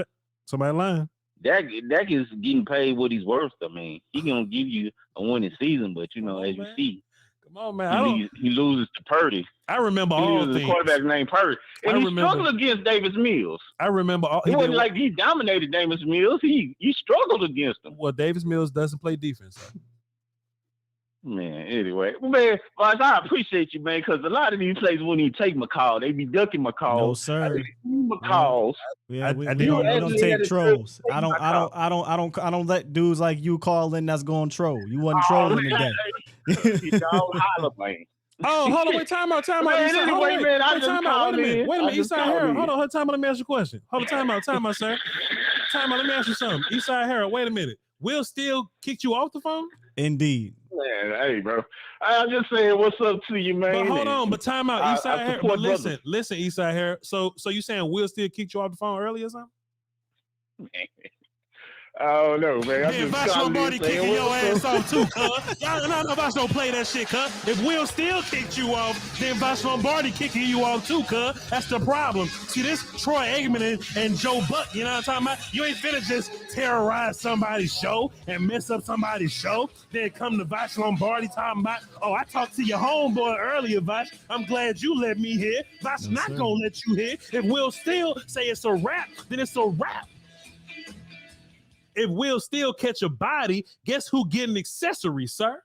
Somebody lying.
Dak is getting paid what he's worth. I mean, he gonna give you a winning season, but you know, as you see,
come on, man,
he loses to Purdy.
I remember all things.
The quarterback named Purdy, and he struggled against Davis Mills.
I remember all.
It wasn't like he dominated Davis Mills. He struggled against him.
Well, Davis Mills doesn't play defense.
Man, anyway, man, I appreciate you, man, because a lot of these plays wouldn't even take my call. They be ducking my calls.
No, sir.
My calls.
Yeah, we don't take trolls. I don't let dudes like you call in that's going troll. You wasn't trolling today.
Holla, man.
Oh, hold on, wait, time out.
Man, anyway, man, I just called in.
Wait a minute, Eastside Harold. Hold on, time out, let me ask you a question. Hold on, time out, sir. Time out, let me ask you something. Eastside Harold, wait a minute. Will Steele kicked you off the phone?
Indeed.
Man, hey, bro. I'm just saying what's up to you, man.
But hold on, but time out, Eastside Harold. But listen, Eastside Harold. So you saying Will Steele kicked you off the phone earlier or something?
I don't know, man. I'm
Man,
just
Voch Lombardi
saying,
kicking your ass off too, cuz. Y'all know Voch don't play that shit, cuz. If Will Steele kicked you off, then Voch Lombardi kicking you off too, cuz. That's the problem. See, this Troy Aikman and Joe Buck, you know what I'm talking about? You ain't finna just terrorize somebody's show and mess up somebody's show. Then come to Voch Lombardi talking about, oh, I talked to your homeboy earlier, Voch. I'm glad you let me hear. Voch not gonna let you hear. If Will Steele say it's a rap, then it's a rap. If Will Steele catch a body, guess who getting accessories, sir?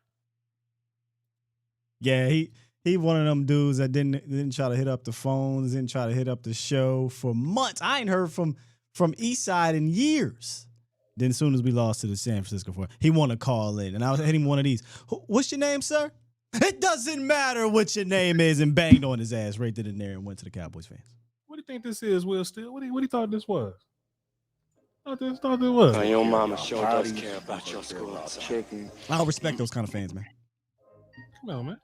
Yeah, he one of them dudes that didn't try to hit up the phones, didn't try to hit up the show for months. I ain't heard from Eastside in years. Then as soon as we lost to the San Francisco 49ers, he want to call in, and I was hitting one of these. What's your name, sir? It doesn't matter what your name is, and banged on his ass right then and there and went to the Cowboys fans.
What do you think this is, Will Steele? What do you thought this was? Thought this was.
Your mama sure does care about your school.
Chicken.
I respect those kind of fans, man.
Come on, man.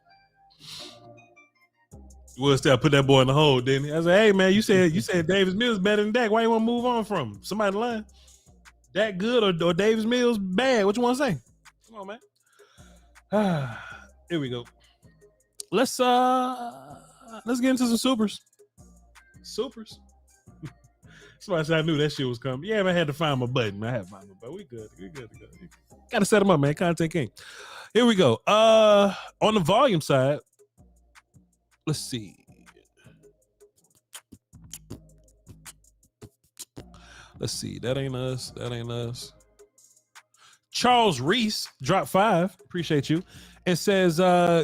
Will Steele put that boy in the hole, didn't he? I said, hey, man, you said Davis Mills better than Dak. Why you want to move on from him? Somebody lying. Dak good or Davis Mills bad? What you want to say? Come on, man. Here we go. Let's get into some supers. Somebody said I knew that shit was coming. Yeah, man, I had to find my button. We good. Gotta set them up, man. Content king. Here we go. On the volume side, let's see. That ain't us. Charles Reese dropped 5. Appreciate you. And says,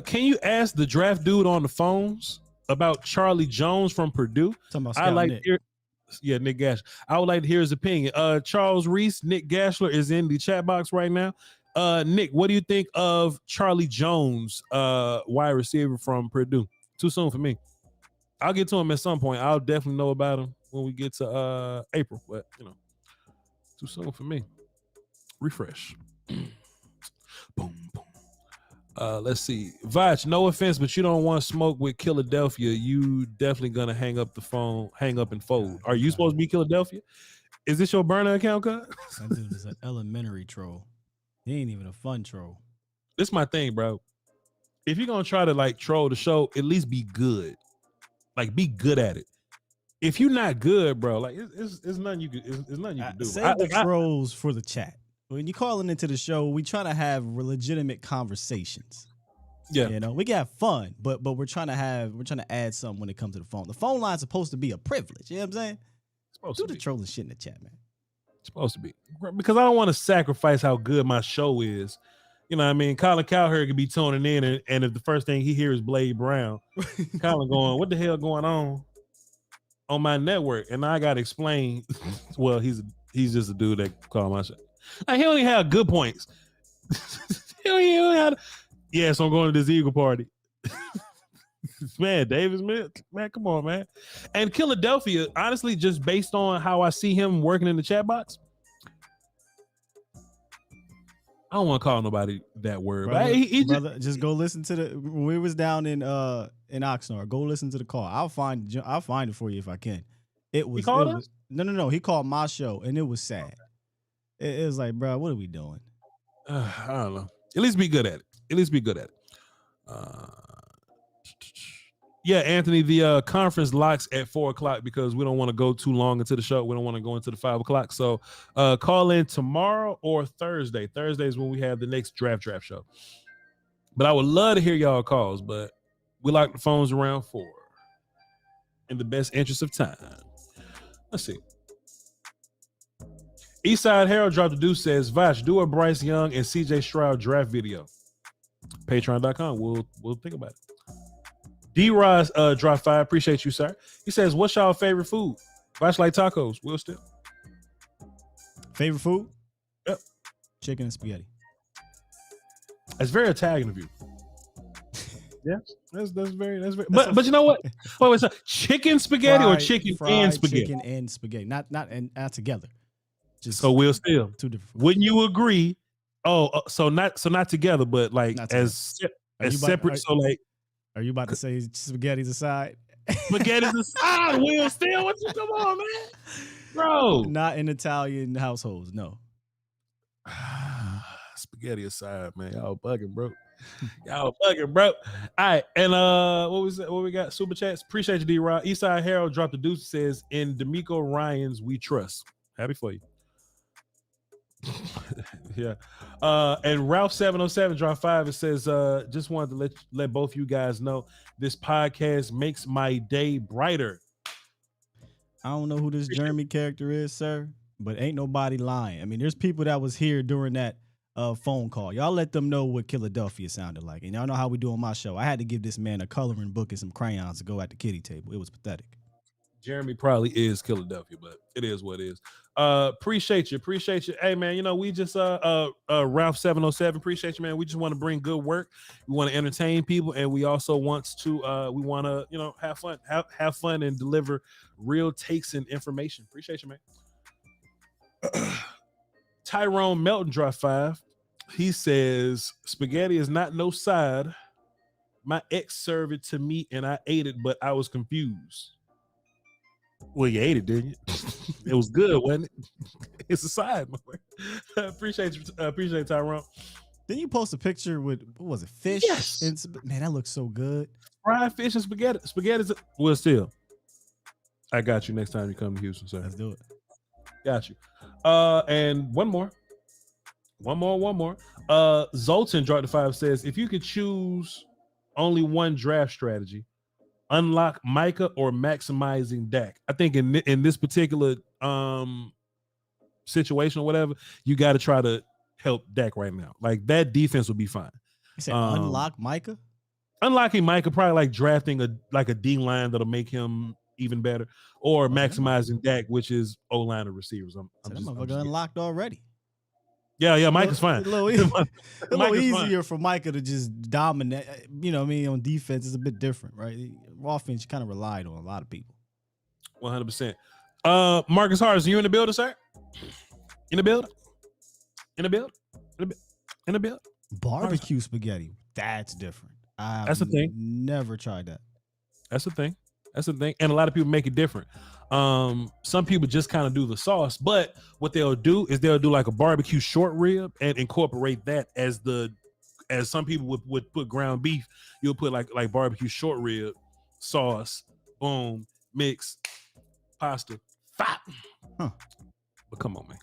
can you ask the draft dude on the phones about Charlie Jones from Purdue? I like to hear. Yeah, Nick Gash. I would like to hear his opinion. Charles Reese, Nick Gashler is in the chat box right now. Nick, what do you think of Charlie Jones, wide receiver from Purdue? Too soon for me. I'll get to him at some point. I'll definitely know about him when we get to April, but too soon for me. Refresh. Boom, boom. Let's see. Voch, no offense, but you don't want to smoke with Philadelphia. You definitely gonna hang up and fold. Are you supposed to be Philadelphia? Is this your burner account, cuz?
That dude is an elementary troll. He ain't even a fun troll.
This is my thing, bro. If you're gonna try to troll the show, at least be good. Be good at it. If you're not good, bro, it's nothing you can. It's nothing you can do.
Save the trolls for the chat. When you're calling into the show, we try to have legitimate conversations.
Yeah,
we can have fun, but we're trying to add something when it comes to the phone. The phone line's supposed to be a privilege. You know what I'm saying? Do the trolling shit in the chat, man.
It's supposed to be, because I don't want to sacrifice how good my show is. You know what I mean? Colin Cowherd could be tuning in, and if the first thing he hears is Blade Brown, Colin going, what the hell going on my network? And I got to explain, well, he's just a dude that call my show. He only had good points. He only had, so I'm going to this Eagle party. Man, Davis, man, come on, man. And Philadelphia, honestly, just based on how I see him working in the chat box, I don't want to call nobody that word.
Brother, but just go listen to when we was down in Oxnard. Go listen to the call. I'll find it for you if I can. No. He called my show, and it was sad. It was like, bro, what are we doing?
I don't know. At least be good at it. Yeah, Anthony, the conference locks at 4:00 because we don't want to go too long into the show. We don't want to go into the 5 o'clock. So call in tomorrow or Thursday. Thursday is when we have the next draft show. But I would love to hear y'all calls, but we lock the phones around 4 in the best interest of time. Let's see. Eastside Herald dropped a deuce, says, Voch, do a Bryce Young and CJ Stroud draft video. Patreon.com. We'll think about it. D-Roz dropped 5. Appreciate you, sir. He says, what's y'all favorite food? Voch like tacos. Will Steele.
Favorite food?
Yep.
Chicken and spaghetti.
That's very Italian of you. Yeah, that's very. But you know what? Wait, so chicken spaghetti or chicken and spaghetti?
Chicken and spaghetti, not together. Just
so Will Steele.
Two different.
Wouldn't you agree? So not together, but like as separate.
Are you about to say spaghetti's aside?
Spaghetti's aside, Will Steele. Come on, man, bro.
Not in Italian households, no.
Spaghetti aside, man. Y'all bugging, bro. Y'all bugging, bro. All right. And what we got? Super chats. Appreciate you, D-Rod. Eastside Harold dropped the deuce, says, in D'Amico Ryans we trust. Happy for you. Yeah. And Ralph 707 dropped 5. It says, just wanted to let both you guys know this podcast makes my day brighter.
I don't know who this Jeremy character is, sir, but ain't nobody lying. I mean, there's people that was here during that phone call. Y'all let them know what Philadelphia sounded like. And y'all know how we do on my show. I had to give this man a coloring book and some crayons to go at the kiddie table. It was pathetic.
Jeremy probably is Philadelphia, but it is what it is. Appreciate you. Hey man, we just Ralph 707, appreciate you, man. We just want to bring good work. We want to entertain people, and we also want to have fun and deliver real takes and information. Appreciate you, man. Tyrone Melton dropped 5. He says spaghetti is not no side. My ex served it to me and I ate it, but I was confused. Well, you ate it, didn't you? It was good, wasn't it? It's a side, my boy. Appreciate you, Tyrone.
Didn't you post a picture with, what was it, fish?
Yes.
Man, that looks so good.
Fried fish and spaghetti. Spaghetti's, well, still. I got you next time you come to Houston, sir.
Let's do it.
Got you. And one more. Zoltan dropped the 5, says, if you could choose only one draft strategy, unlock Micah or maximizing Dak. I think in this particular situation or whatever, you got to try to help Dak right now. Like that defense will be fine.
You said unlock Micah?
Unlocking Micah, probably like drafting a D line that'll make him even better, or maximizing Dak, which is O-line of receivers. I'm just
unlocked already.
Yeah, Micah's fine.
A little easier for Micah to just dominate. You know what I mean? On defense, it's a bit different, right? Offense, you kind of relied on a lot of people.
100%. Marcus Harris, are you in the building, sir? In the building?
Barbecue spaghetti. That's different.
That's the thing.
Never tried that.
That's the thing. And a lot of people make it different. Some people just kind of do the sauce, but what they'll do is they'll do like a barbecue short rib and incorporate that as some people would put ground beef. You'll put like barbecue short rib sauce, boom, mix, pasta, fat. Huh. But come on, man.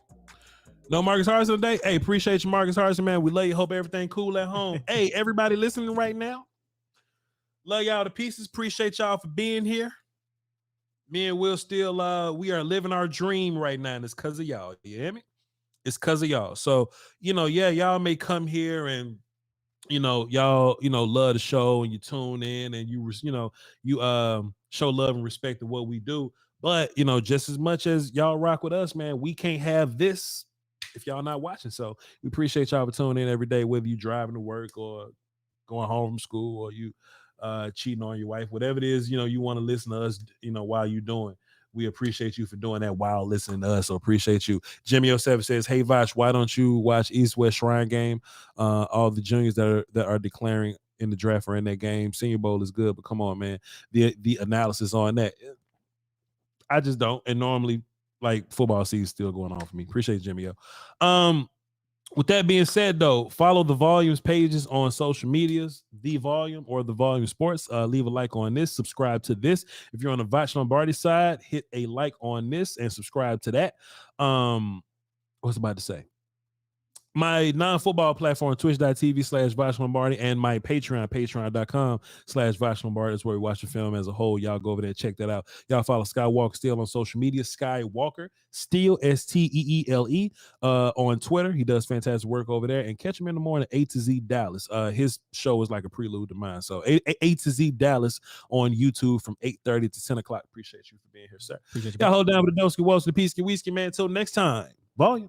No Marcus Harrison today. Hey, appreciate you, Marcus Harrison, man. We love you. Hope everything cool at home. Hey, everybody listening right now. Love y'all to pieces. Appreciate y'all for being here. Me and Will still we are living our dream right now, and it's because of y'all. You hear me? It's because of y'all. So, y'all may come here and y'all love the show and you tune in and you show love and respect to what we do. But just as much as y'all rock with us, man, we can't have this if y'all not watching. So we appreciate y'all for tuning in every day, whether you driving to work or going home from school or you cheating on your wife, whatever it is, you want to listen to us, while you're doing. We appreciate you for doing that while listening to us. So appreciate you. Jimmy 07 says, hey Voch, why don't you watch East West Shrine game? All the juniors that are declaring in the draft are in that game. Senior Bowl is good, but come on, man. The analysis on that, I just don't. And normally, like, football season still going on for me. Appreciate Jimmy. With that being said, though, follow the Volumes pages on social medias, The Volume or The Volume Sports. Leave a like on this. Subscribe to this. If you're on the Voch Lombardi side, hit a like on this and subscribe to that. What's about to say? My non-football platform, twitch.tv/Voch Lombardi, and my Patreon, patreon.com/Voch Lombardi is where we watch the film as a whole. Y'all go over there and check that out. Y'all follow Skywalker Steele on social media, Skywalker Steele, Steele, on Twitter. He does fantastic work over there. And catch him in the morning, A to Z Dallas. His show is like a prelude to mine. So A to Z Dallas on YouTube from 8:30 to 10 o'clock. Appreciate you for being here, sir. Y'all hold down with the Doski Walsh, the Peasky Whiskey, man. Until next time, Volume.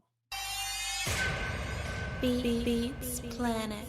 Beats Planet.